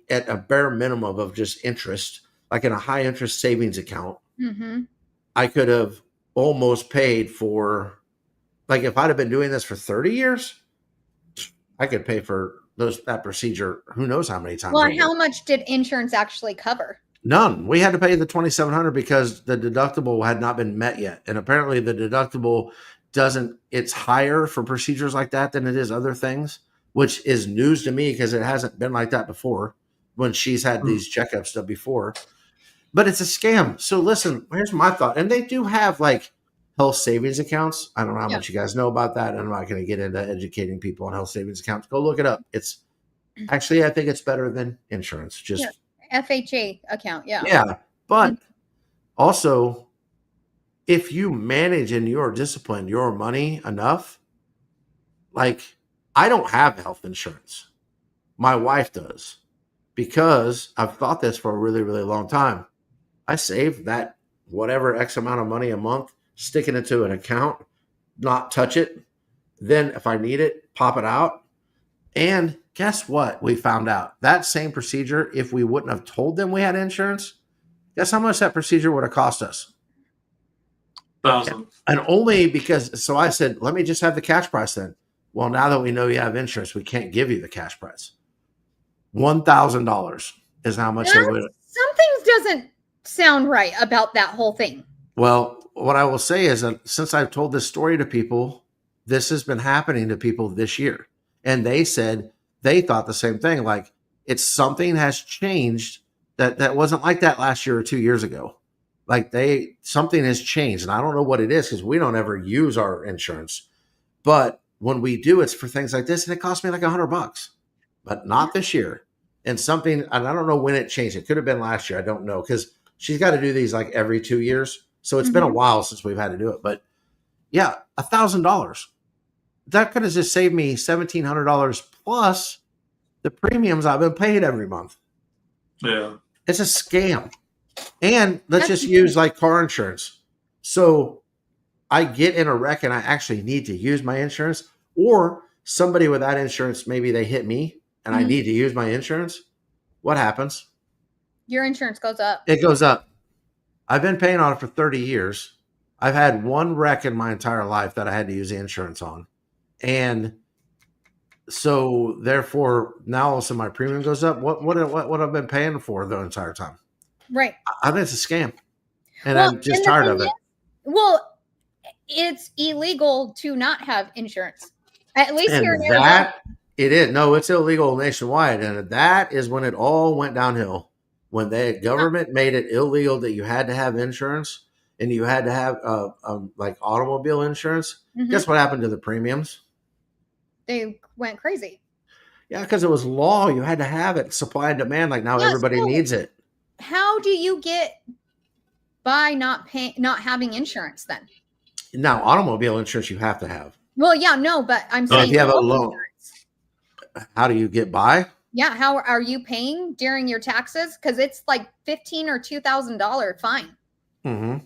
at a bare minimum of just interest, like in a high interest savings account, Mhm. I could have almost paid for, like, if I'd have been doing this for 30 years, I could pay for that procedure who knows how many times. Well, over. how much did insurance actually cover? None. We had to pay the $2,700 because the deductible had not been met yet. And apparently the deductible it's higher for procedures like that than it is other things, which is news to me because it hasn't been like that before when she's had these checkups stuff before. But it's a scam. So listen, here's my thought. And they do have like health savings accounts. I don't know how much you guys know about that. I'm not going to get into educating people on health savings accounts. Go look it up. It's actually, I think it's better than insurance. Just FHA account. Yeah. yeah. But also, if you manage and you're disciplined your money enough, like, I don't have health insurance. My wife does, because I've thought this for a really, really long time. I save that whatever X amount of money a month, stick it into an account, not touch it. Then if I need it, pop it out. And guess what? We found out that same procedure, if we wouldn't have told them we had insurance, guess how much that procedure would have cost us? $1,000. And only because, so I said, let me just have the cash price then. Well, now that we know you have insurance, we can't give you the cash price. $1,000 is how much they would. Something doesn't sound right about that whole thing. Well, what I will say is that since I've told this story to people, this has been happening to people this year. And they said they thought the same thing. Like, it's something has changed that wasn't like that last year or 2 years ago. Like, something has changed. And I don't know what it is because we don't ever use our insurance. But when we do, it's for things like this. And it cost me like $100, but not this year. And I don't know when it changed. It could have been last year. I don't know, because she's got to do these like every 2 years. So it's been a while since we've had to do it. But yeah, $1,000. That could have just saved me $1,700 plus the premiums I've been paying every month. Yeah. It's a scam. And let's just use like car insurance. So I get in a wreck and I actually need to use my insurance, or somebody with that insurance, maybe they hit me and I need to use my insurance. What happens? Your insurance goes up. It goes up. I've been paying on it for 30 years. I've had one wreck in my entire life that I had to use the insurance on. And so therefore now all of a sudden my premium goes up. What I've been paying for the entire time. Right. I think it's a scam. And I'm just tired of it. Well, it's illegal to not have insurance. At least And here in Arizona. it is. No, it's illegal nationwide. And that is when it all went downhill. When the government made it illegal that you had to have insurance and you had to have like automobile insurance. Guess what happened to the premiums? They went crazy. Yeah, because it was law. You had to have it. Supply and demand. Like now everybody needs it. How do you get by not having insurance then? Now, automobile insurance you have to have. Well, yeah, no, but I'm So if saying you have a health loan, insurance. how do you get by? Yeah, how are you paying during your taxes? Because it's like $15,000 or $2,000 fine. Mm-hmm.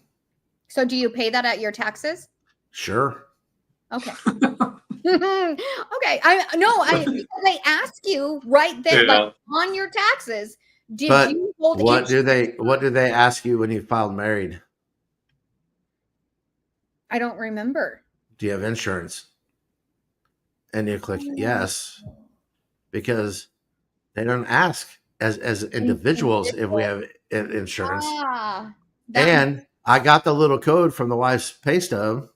So do you pay that at your taxes? Sure. Okay. Okay. Because they ask you right there, like Yeah. on your taxes, did But you hold what do insurance? they ask you when you filed married? I don't remember. Do you have insurance? And you click Oh, yes, because they don't ask as individuals if we individual. have insurance. That And I got the little code from the wife's pay stub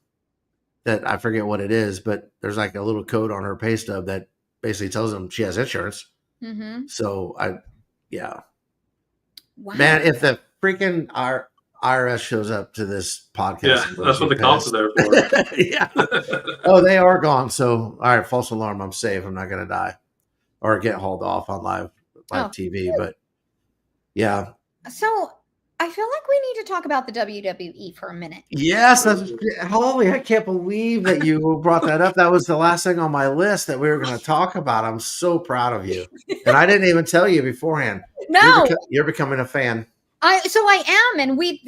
that I forget what it is, but there's like a little code on her pay stub that basically tells them she has insurance. mm-hmm. So yeah, Wow. man, if the freaking IRS shows up to this podcast, Yeah, that's what the cops are there for. Yeah. Oh, they are gone. So, all right, false alarm. I'm safe. I'm not going to die or get hauled off on live TV. But yeah. So I feel like we need to talk about the WWE for a minute. Yes. Holly, I can't believe that you brought that up. That was the last thing on my list that we were going to talk about. I'm so proud of you. And I didn't even tell you beforehand. No. You're becoming a fan. So I am, and we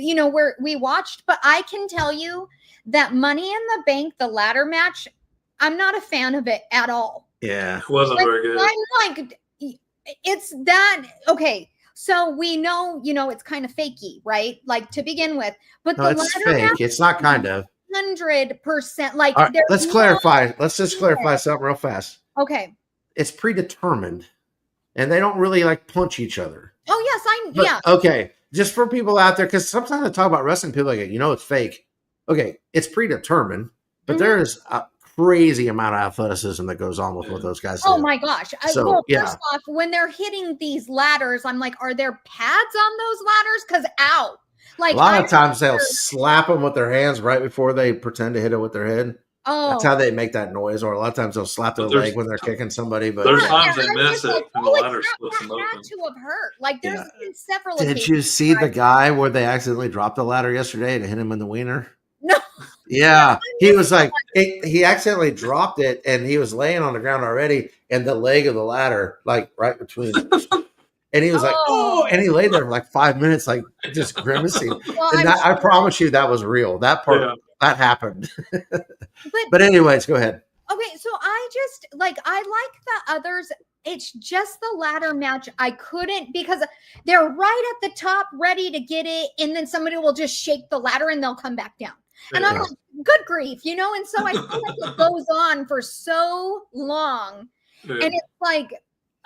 watched, but I can tell you that Money in the Bank, the ladder match, I'm not a fan of it at all. Yeah. It wasn't very good. I'm like, it's that, okay. So we know, it's kind of fakey, right? Like to begin with, but no, it's fake. Match, it's not kind of 100%. Like, right, let's clarify. Let's just clarify something real fast. Okay. It's predetermined, and they don't really like punch each other. Oh yes, yeah. Okay, just for people out there, because sometimes I talk about wrestling, people like, it's fake. Okay, it's predetermined, but there is a crazy amount of athleticism that goes on with what those guys do. Oh my gosh. First off, when they're hitting these ladders, I'm like, are there pads on those ladders? Because ow. Like a lot of times they'll slap them with their hands right before they pretend to hit it with their head. Oh, that's how they make that noise. Or a lot of times they'll slap their leg when they're kicking somebody. But there's times they miss it and the ladder splits them open. That had to have hurt. Like there's been several. Did you see the guy where they accidentally dropped the ladder yesterday and hit him in the wiener? No. Yeah, he was like he accidentally dropped it and he was laying on the ground already, and the leg of the ladder like right between. And he was like, oh, and he lay there for like 5 minutes, like just grimacing. Well, and I promise you that was real. That part, that happened. But anyways, go ahead. Okay, so I like the others. It's just the ladder match. I couldn't because they're right at the top, ready to get it. And then somebody will just shake the ladder and they'll come back down. And I'm like, good grief, And so I feel like it goes on for so long. Yeah. And it's like,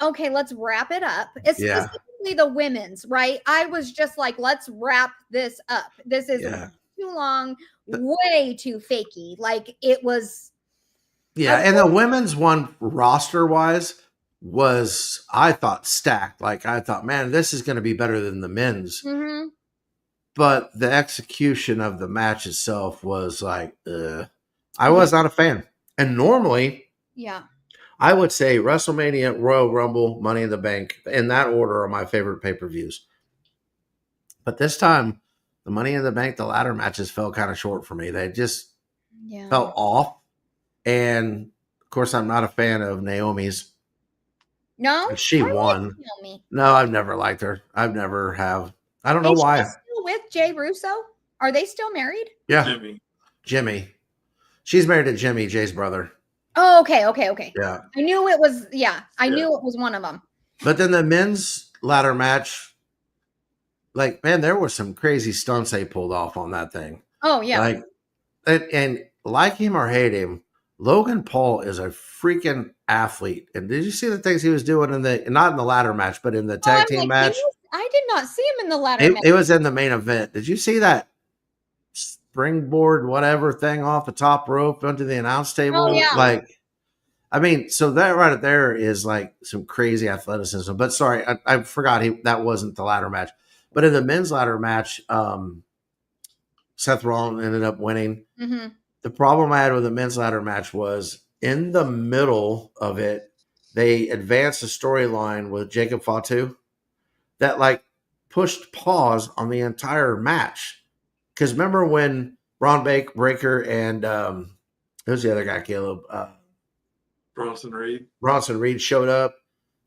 okay, let's wrap it up. Specifically the women's, right? I was just like, let's wrap this up. This is too long, way too fakey. Like it was. Yeah, and the women's one roster-wise was, I thought, stacked. Like I thought, man, this is going to be better than the men's. Mm-hmm. But the execution of the match itself was like, I was not a fan. And normally, I would say WrestleMania, Royal Rumble, Money in the Bank, in that order are my favorite pay-per-views. But this time, the Money in the Bank, the ladder matches fell kind of short for me. They just felt off. And, of course, I'm not a fan of Naomi's. No? She won. Like no, I've never liked her. I've never have. I don't know why. Still with Jay Russo? Are they still married? Yeah. Jimmy. She's married to Jimmy, Jay's brother. Oh, okay. Yeah. I knew it was, I knew it was one of them. But then the men's ladder match, like, man, there were some crazy stunts they pulled off on that thing. Oh, yeah. Like, and like him or hate him, Logan Paul is a freaking athlete. And did you see the things he was doing not in the ladder match, but in the tag team match? I did not see him in the ladder match. It was in the main event. Did you see that springboard whatever thing off the top rope onto the announce table? Oh, yeah. Like, I mean, so that right there is like some crazy athleticism. But sorry, I forgot that wasn't the ladder match. But in the men's ladder match, Seth Rollins ended up winning. Mm-hmm. The problem I had with the men's ladder match was in the middle of it, they advanced a storyline with Jacob Fatu that like pushed pause on the entire match. Because remember when Braun Breaker and Who's the other guy, Caleb? Bronson Reed. Bronson Reed showed up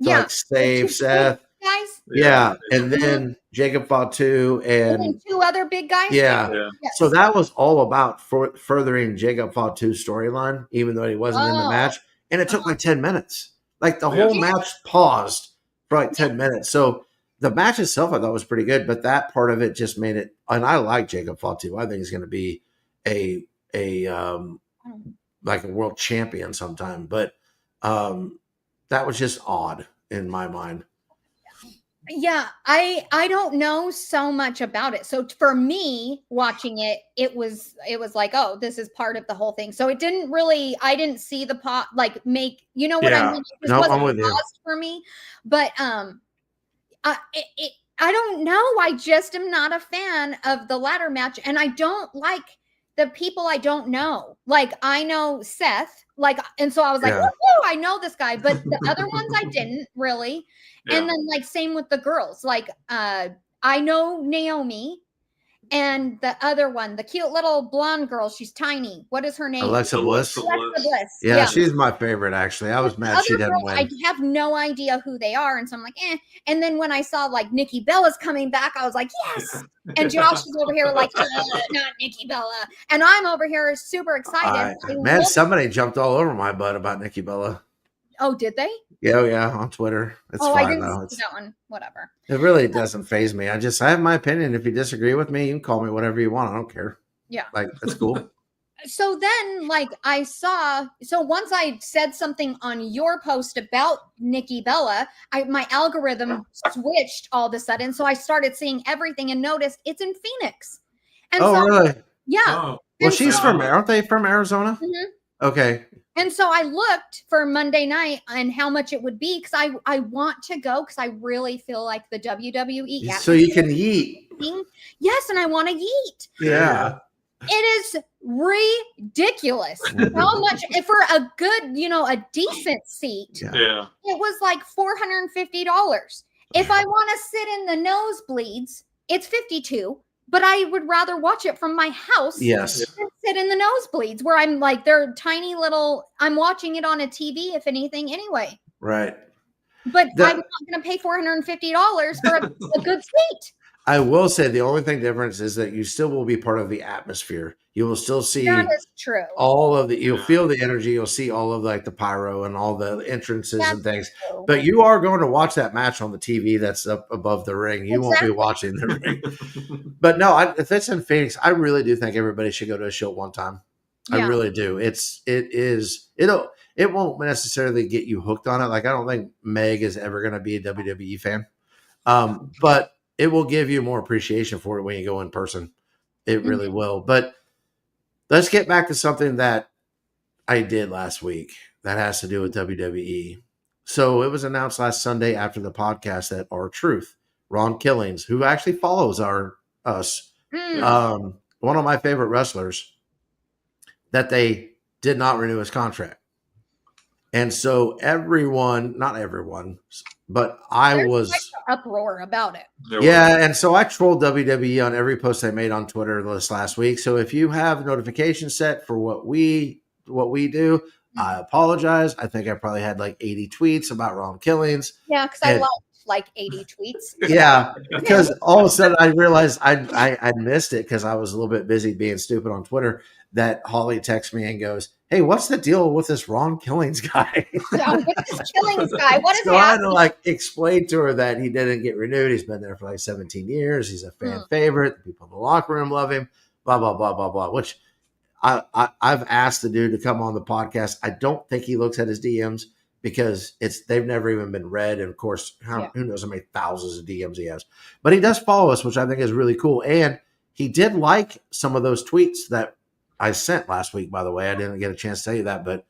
to Yeah. like save Seth. Guys. Yeah. And then Jacob Fatu And and two other big guys. yeah. Yes. So that was all about furthering Jacob Fatu's storyline, even though he wasn't in the match. And it took like 10 minutes. Like the whole match paused for like 10 minutes. So the match itself I thought was pretty good, but that part of it just made it. And I like Jacob Fatu. I think he's going to be a like a world champion sometime. But that was just odd in my mind. Yeah, I don't know so much about it. So for me watching it, it was like, oh, this is part of the whole thing. So it didn't really, I didn't see the pot like make, you know what I mean? It just wasn't paused for me. But I don't know. I just am not a fan of the ladder match, and I don't like the people I don't know. Like I know Seth, like, and so I was like, oh, I know this guy, but the other ones I didn't really. Yeah. And then like same with the girls. Like I know Naomi and the other one, the cute little blonde girl, she's tiny. What is her name? Alexa Bliss. Alexa Bliss. Yeah, she's my favorite actually. I was mad she didn't win. I have no idea who they are, and so I'm like, eh. And then when I saw like Nikki Bella's coming back, I was like, yes. And Josh is over here like, not Nikki Bella, and I'm over here super excited. Man, somebody jumped all over my butt about Nikki Bella. Oh, did they? Yeah, on Twitter. It's fine, I didn't see that one. Whatever. It really doesn't faze me. I have my opinion. If you disagree with me, you can call me whatever you want. I don't care. Yeah. Like, that's cool. So then, like, once I said something on your post about Nikki Bella, my algorithm switched all of a sudden. So I started seeing everything and noticed it's in Phoenix. And really? Yeah. Oh. Well, she's aren't they from Arizona? Mm-hmm. Okay. And so I looked for Monday night and how much it would be because I want to go because I really feel like the WWE. So you can yeet. Yes, and I want to yeet. Yeah. It is ridiculous how much for a good, a decent seat. Yeah. It was like $450. If I want to sit in the nosebleeds, it's $52. But I would rather watch it from my house than sit in the nosebleeds where I'm like, they're tiny little, I'm watching it on a TV, if anything, anyway. Right. But I'm not going to pay $450 for a good seat. I will say the only thing difference is that you still will be part of the atmosphere. You will still see that is true. All of the, you'll feel the energy. You'll see all of like the pyro and all the entrances and things. True. But you are going to watch that match on the TV that's up above the ring. You won't be watching the ring. But no, if it's in Phoenix, I really do think everybody should go to a show one time. Yeah. I really do. It won't necessarily get you hooked on it. Like I don't think Meg is ever going to be a WWE fan. But it will give you more appreciation for it when you go in person. It really will. But let's get back to something that I did last week that has to do with WWE. So it was announced last Sunday after the podcast that R-Truth, Ron Killings, who actually follows us, one of my favorite wrestlers, that they did not renew his contract. And so not everyone, but I was uproar about it. Yeah, and so I trolled WWE on every post I made on Twitter this last week. So if you have notifications set for what we do, I apologize. I think I probably had like 80 tweets about Ron Killings. Yeah, because I liked like 80 tweets. Yeah, because all of a sudden I realized I missed it because I was a little bit busy being stupid on Twitter. That Holly texts me and goes, "Hey, what's the deal with this Ron Killings guy?" What's this Killings guy? What is so I had to like explain to her that he didn't get renewed. He's been there for like 17 years. He's a fan favorite. The people in the locker room love him. Blah blah blah blah blah. Which I've asked the dude to come on the podcast. I don't think he looks at his DMs because they've never even been read. And of course, who knows how many thousands of DMs he has. But he does follow us, which I think is really cool. And he did like some of those tweets that I sent last week, by the way. I didn't get a chance to tell you that, but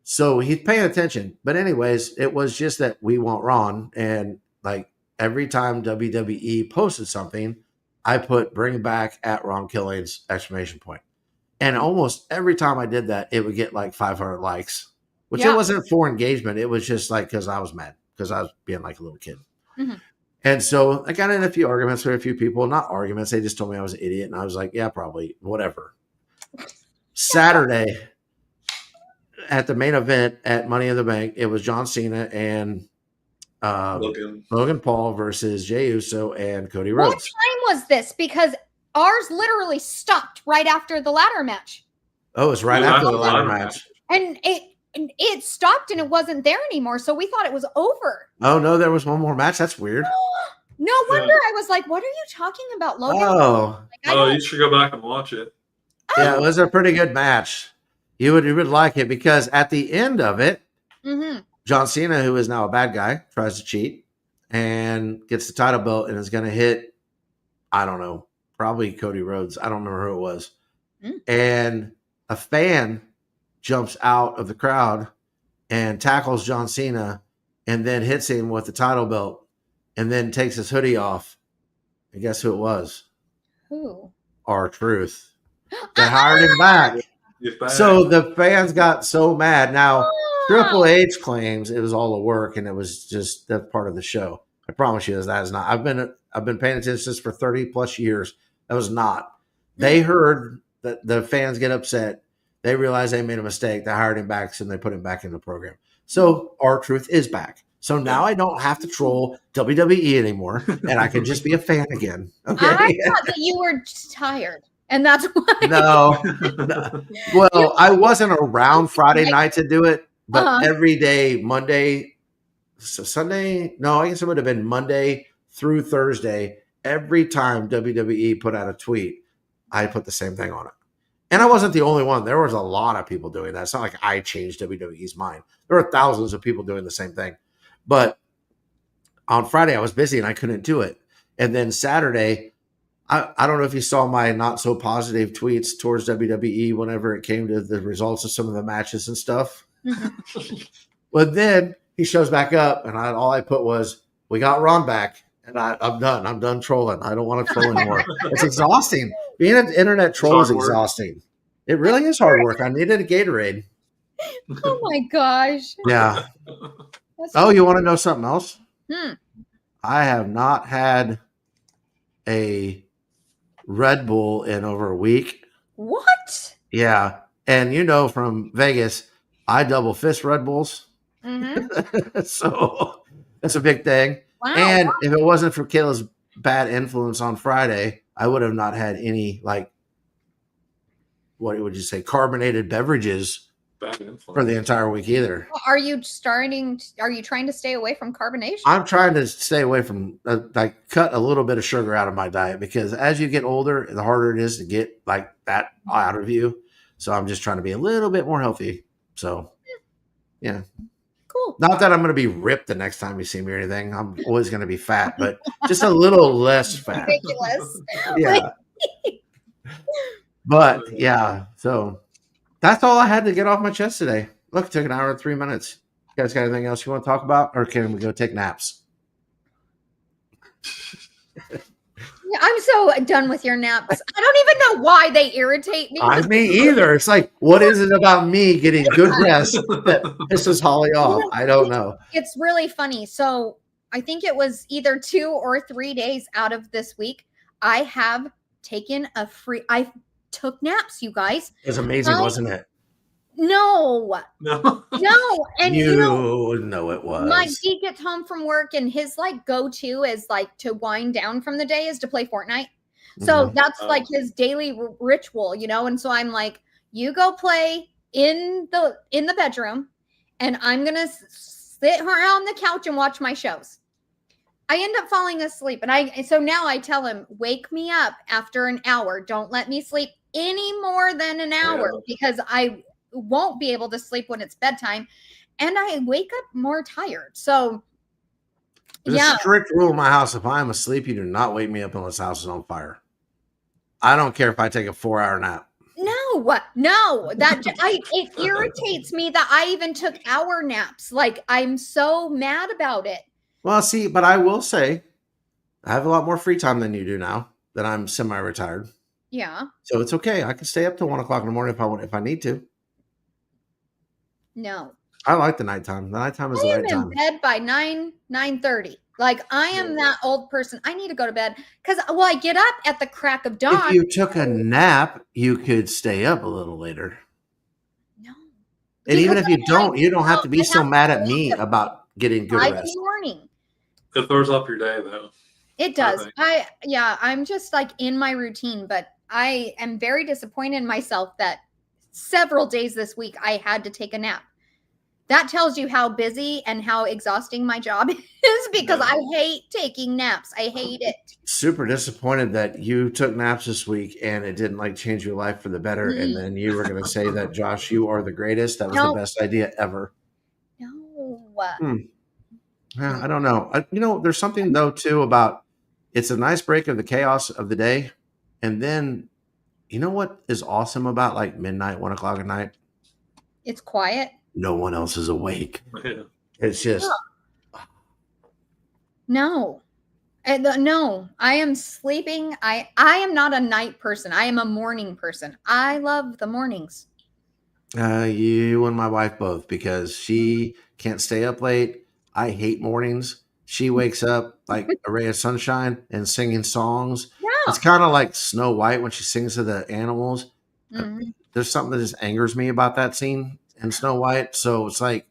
so he's paying attention. But anyways, it was just that we want Ron, and like every time WWE posted something, I put "bring back at Ron Killings!" ! And almost every time I did that, it would get like 500 likes, which it wasn't for engagement. It was just like because I was mad because I was being like a little kid. Mm-hmm. And so I got in a few arguments with a few people, not arguments. They just told me I was an idiot. And I was like, yeah, probably, whatever. Saturday at the main event at Money in the Bank, it was John Cena and Logan Paul versus Jey Uso and Cody Rhodes. What time was this? Because ours literally stopped right after the ladder match. Oh, it was right after the ladder match. And it stopped and it wasn't there anymore. So we thought it was over. Oh, no, there was one more match. That's weird. No wonder. I was like, what are you talking about, Logan? Oh, you should go back and watch it. Yeah, it was a pretty good match. You would like it because at the end of it, John Cena, who is now a bad guy, tries to cheat and gets the title belt and is going to hit, I don't know, probably Cody Rhodes. I don't remember who it was. And a fan jumps out of the crowd and tackles John Cena and then hits him with the title belt and then takes his hoodie off. And guess who it was? Who? R-Truth. They hired him back. So the fans got so mad. Now, Triple H claims it was all a work and it was just that part of the show. I promise you that is not. I've been paying attention to this for 30 plus years. That was not. They heard that the fans get upset. They realized they made a mistake. They hired him back, so they put him back in the program. So R-Truth is back. So now I don't have to troll WWE anymore, and I can just be a fan again. Okay. I thought that you were tired, and that's why. No. Well, I wasn't around Friday night to do it, but every day, Monday, so Sunday. No, I guess it would have been Monday through Thursday. Every time WWE put out a tweet, I put the same thing on it. And I wasn't the only one. There was a lot of people doing that. It's not like I changed WWE's mind. There were thousands of people doing the same thing. But on Friday, I was busy and I couldn't do it. And then Saturday, I don't know if you saw my not so positive tweets towards WWE whenever it came to the results of some of the matches and stuff. But then he shows back up and all I put was, we got Ron back. And I'm done. I'm done trolling. I don't want to troll anymore. It's exhausting. Being an internet troll is exhausting. It really is hard work. I needed a Gatorade. Oh my gosh. Yeah. Oh, you want to know something else? I have not had a Red Bull in over a week. What? Yeah. And you know, from Vegas, I double fist Red Bulls. So that's a big thing. Wow. And if it wasn't for Kayla's bad influence on Friday, I would have not had any, like, what would you say, carbonated beverages for the entire week either. Are you trying to stay away from carbonation? I'm trying to stay away from, like, cut a little bit of sugar out of my diet because as you get older, the harder it is to get, like, that out of you. So I'm just trying to be a little bit more healthy. So, yeah. Cool. Not that I'm going to be ripped the next time you see me or anything. I'm always going to be fat, but just a little less fat. Ridiculous. Yeah. But yeah, so that's all I had to get off my chest today. Look, it took an hour and 3 minutes. You guys got anything else you want to talk about, or can we go take naps? I'm so done with your naps. I don't even know why they irritate me. Me either. It's like, what is it about me getting good rest that pisses Holly off? I don't know. It's really funny. So I think it was either 2 or 3 days out of this week. I have taken I took naps, you guys. It was amazing, wasn't it? No. And you know it was. My he gets home from work and his like go-to is like to wind down from the day is to play Fortnite. So that's like his daily ritual, you know? And so I'm like, you go play in the bedroom and I'm going to sit around the couch and watch my shows. I end up falling asleep. So now I tell him, wake me up after an hour. Don't let me sleep any more than an hour because I won't be able to sleep when it's bedtime and I wake up more tired. So there's a strict rule in my house. If I'm asleep, you do not wake me up unless the house is on fire. I don't care if I take a 4-hour nap. No, it irritates me that I even took hour naps. Like I'm so mad about it. Well, see, but I will say I have a lot more free time than you do now that I'm semi-retired. Yeah. So it's okay. I can stay up till 1 o'clock in the morning if I need to. No. I like the nighttime. The nighttime is the right time. I'm in bed by 9:30. Like I am that old person. I need to go to bed because I get up at the crack of dawn. If you took a nap, you could stay up a little later. No. And even if you don't have to be so mad at to me about getting good 5 rest. in the morning. It throws off your day, though. It does. I'm just like in my routine, but I am very disappointed in myself that several days this week I had to take a nap. That tells you how busy and how exhausting my job is because I hate taking naps. I hate it. Super disappointed that you took naps this week and it didn't like change your life for the better. And then you were going to say that, Josh, you are the greatest. That was the best idea ever. No. Yeah, I don't know. There's something though too about it's a nice break of the chaos of the day. And then you know what is awesome about like midnight, 1 o'clock at night? It's quiet. No one else is awake. Yeah. It's just no, I am sleeping. I am not a night person. I am a morning person. I love the mornings. You and my wife both, because she can't stay up late. I hate mornings. She wakes up like a ray of sunshine and singing songs. Yeah. It's kind of like Snow White when she sings to the animals. Mm-hmm. There's something that just angers me about that scene in Snow White. So it's like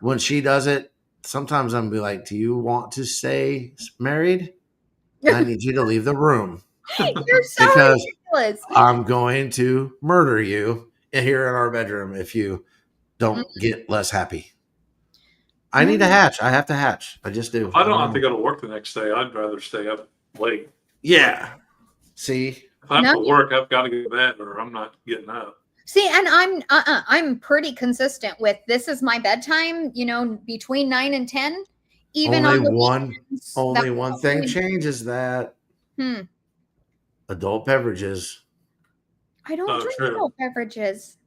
when she does it, sometimes I'm gonna be like, do you want to stay married? I need you to leave the room. You're so because ridiculous. I'm going to murder you here in our bedroom if you don't get less happy. I need to hatch. I have to hatch. I just do. If I don't have to go to work the next day, I'd rather stay up late. Yeah. See? If I have to work, I've got to go to bed or I'm not getting up. See, and I'm pretty consistent with this is my bedtime, between 9 and 10. Even only one thing changes that. Adult beverages. I don't drink adult beverages.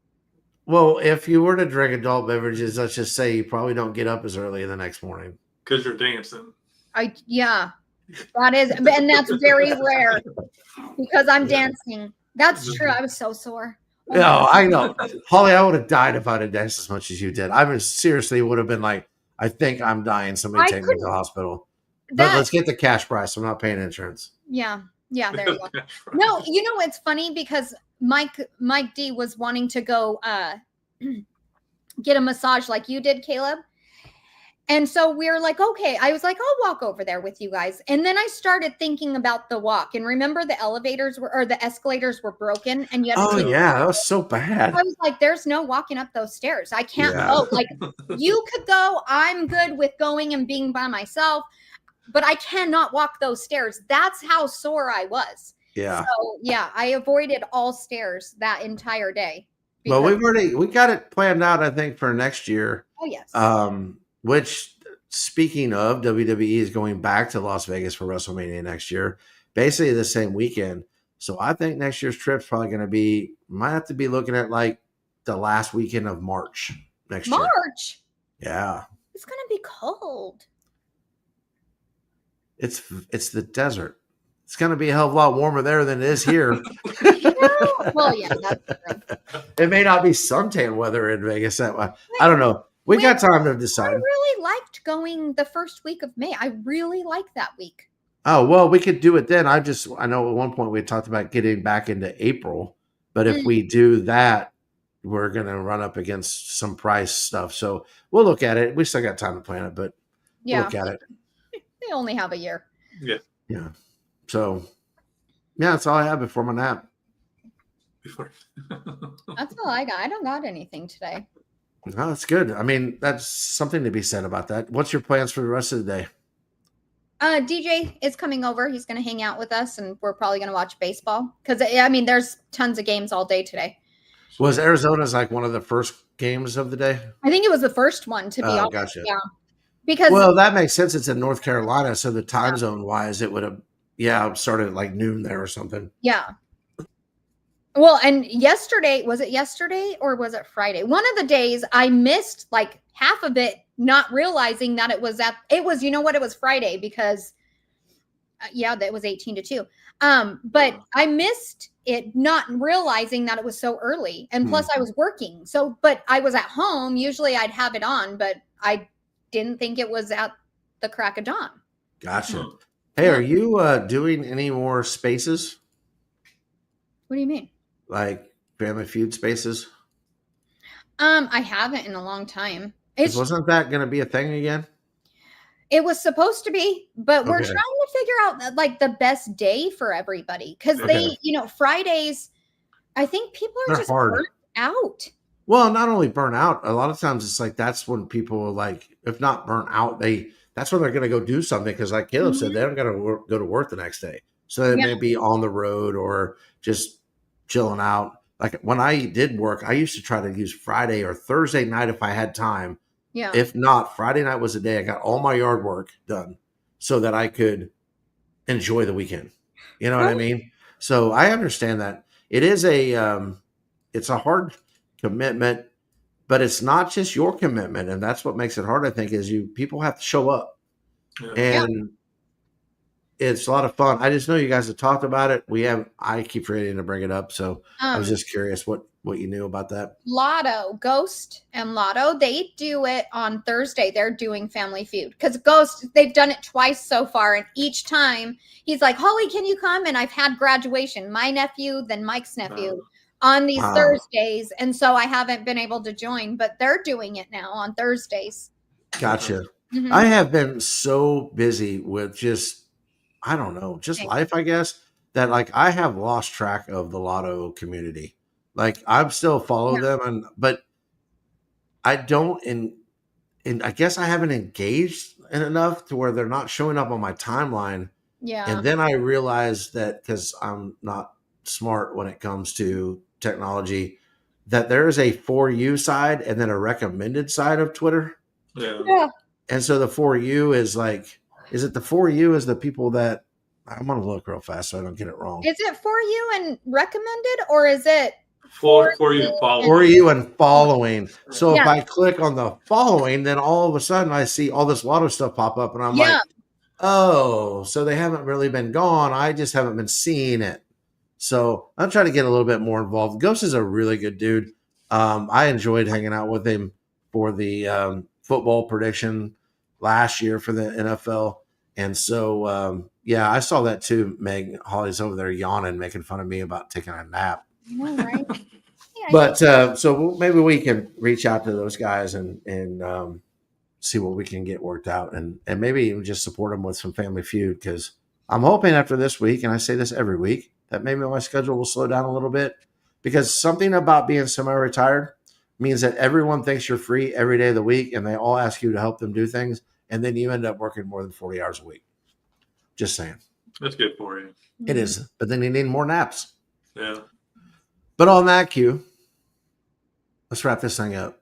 Well, if you were to drink adult beverages, let's just say you probably don't get up as early the next morning. Because you're dancing. That is, and that's very rare because I'm dancing. That's true. I was so sore. No, I know. Holly, I would have died if I'd have danced as much as you did. I seriously would have been like, I think I'm dying. Somebody take me to the hospital. But let's get the cash price. I'm not paying insurance. Yeah, there you go. No, it's funny because Mike D was wanting to go get a massage like you did, Caleb. And so we were like, okay. I was like, I'll walk over there with you guys. And then I started thinking about the walk. And remember the escalators were broken. And you had to that was so bad. I was like, there's no walking up those stairs. I can't go. Like you could go. I'm good with going and being by myself. But I cannot walk those stairs. That's how sore I was. Yeah. So I avoided all stairs that entire day. Well, we got it planned out, I think, for next year. Oh yes. Which, speaking of, WWE is going back to Las Vegas for WrestleMania next year, basically the same weekend. So I think next year's trip's probably going to might have to be looking at like the last weekend of March next year. March? Yeah. It's going to be cold. It's the desert. It's going to be a hell of a lot warmer there than it is here. Well, yeah, that's true. It may not be suntan weather in Vegas that way. I don't know. We got time to decide. I really liked going the first week of May. I really liked that week. Oh, well, we could do it then. I know at one point we talked about getting back into April, but if we do that, we're going to run up against some price stuff. So we'll look at it. We still got time to plan it, but we'll look at it. They only have a year. Yeah. Yeah. So, that's all I have before my nap. That's all I got. I don't got anything today. No, that's good. I mean, that's something to be said about that. What's your plans for the rest of the day? DJ is coming over. He's going to hang out with us, and we're probably going to watch baseball because there's tons of games all day today. Was Arizona's like one of the first games of the day? I think it was the first one to be honest. Gotcha. Yeah, because that makes sense. It's in North Carolina, so the time zone wise, it would have started at like noon there or something. Yeah. Well, and was it yesterday or was it Friday? One of the days I missed like half of it, not realizing that it was Friday because that was 18-2. But I missed it, not realizing that it was so early. And plus I was working. So, but I was at home. Usually I'd have it on, but I didn't think it was at the crack of dawn. Gotcha. Hey, are you doing any more spaces? What do you mean? Like Family Feud spaces? I haven't in a long time. Wasn't that going to be a thing again? It was supposed to be, but we're trying to figure out like the best day for everybody because they, Fridays. I think people are just burnt out. Well, not only burnt out. A lot of times it's like that's when people are like, if not burnt out, that's when they're going to go do something because, like Caleb said, they don't got to go to work the next day, so they may be on the road or just chilling out. Like when I did work, I used to try to use Friday or Thursday night if I had time. Yeah. If not, Friday night was the day I got all my yard work done so that I could enjoy the weekend. You know what I mean? So I understand that it is it's a hard commitment, but it's not just your commitment. And that's what makes it hard, I think, is people have to show up. And it's a lot of fun. I just know you guys have talked about it. I keep forgetting to bring it up. So I was just curious what you knew about that. Ghost and Lotto, they do it on Thursday. They're doing Family Feud because Ghost, they've done it twice so far. And each time he's like, Holly, can you come? And I've had graduation, my nephew, then Mike's nephew on these Thursdays. And so I haven't been able to join, but they're doing it now on Thursdays. Gotcha. Mm-hmm. I have been so busy with just life, I guess, that like I have lost track of the Lotto community. Like I'm still follow them, but I don't, and I guess I haven't engaged in enough to where they're not showing up on my timeline. Yeah. And then I realized that because I'm not smart when it comes to technology, that there is a For You side and then a recommended side of Twitter. Yeah. And so the For You is like, is it the For You is the people that I'm going to look real fast so I don't get it wrong. Is it For You and recommended, or is it for you following? For You and following. So if I click on the following, then all of a sudden I see all this Lotto stuff pop up and I'm like, oh, so they haven't really been gone. I just haven't been seeing it. So I'm trying to get a little bit more involved. Ghost is a really good dude. I enjoyed hanging out with him for the football prediction last year for the NFL. And so, I saw that too, Meg. Holly's over there yawning, making fun of me about taking a nap. All right. But so maybe we can reach out to those guys and see what we can get worked out and maybe even just support them with some Family Feud because I'm hoping after this week, and I say this every week, that maybe my schedule will slow down a little bit because something about being semi-retired means that everyone thinks you're free every day of the week and they all ask you to help them do things. And then you end up working more than 40 hours a week. Just saying. That's good for you. It is. But then you need more naps. Yeah. But on that cue, let's wrap this thing up.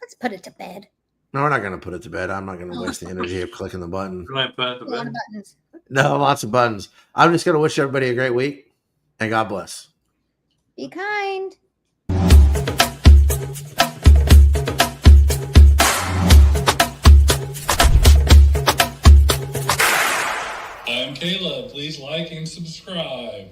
Let's put it to bed. No, we're not going to put it to bed. I'm not going to waste the energy of clicking the button. A lot of buttons. No, lots of buttons. I'm just going to wish everybody a great week and God bless. Be kind. I'm Caleb. Please like and subscribe.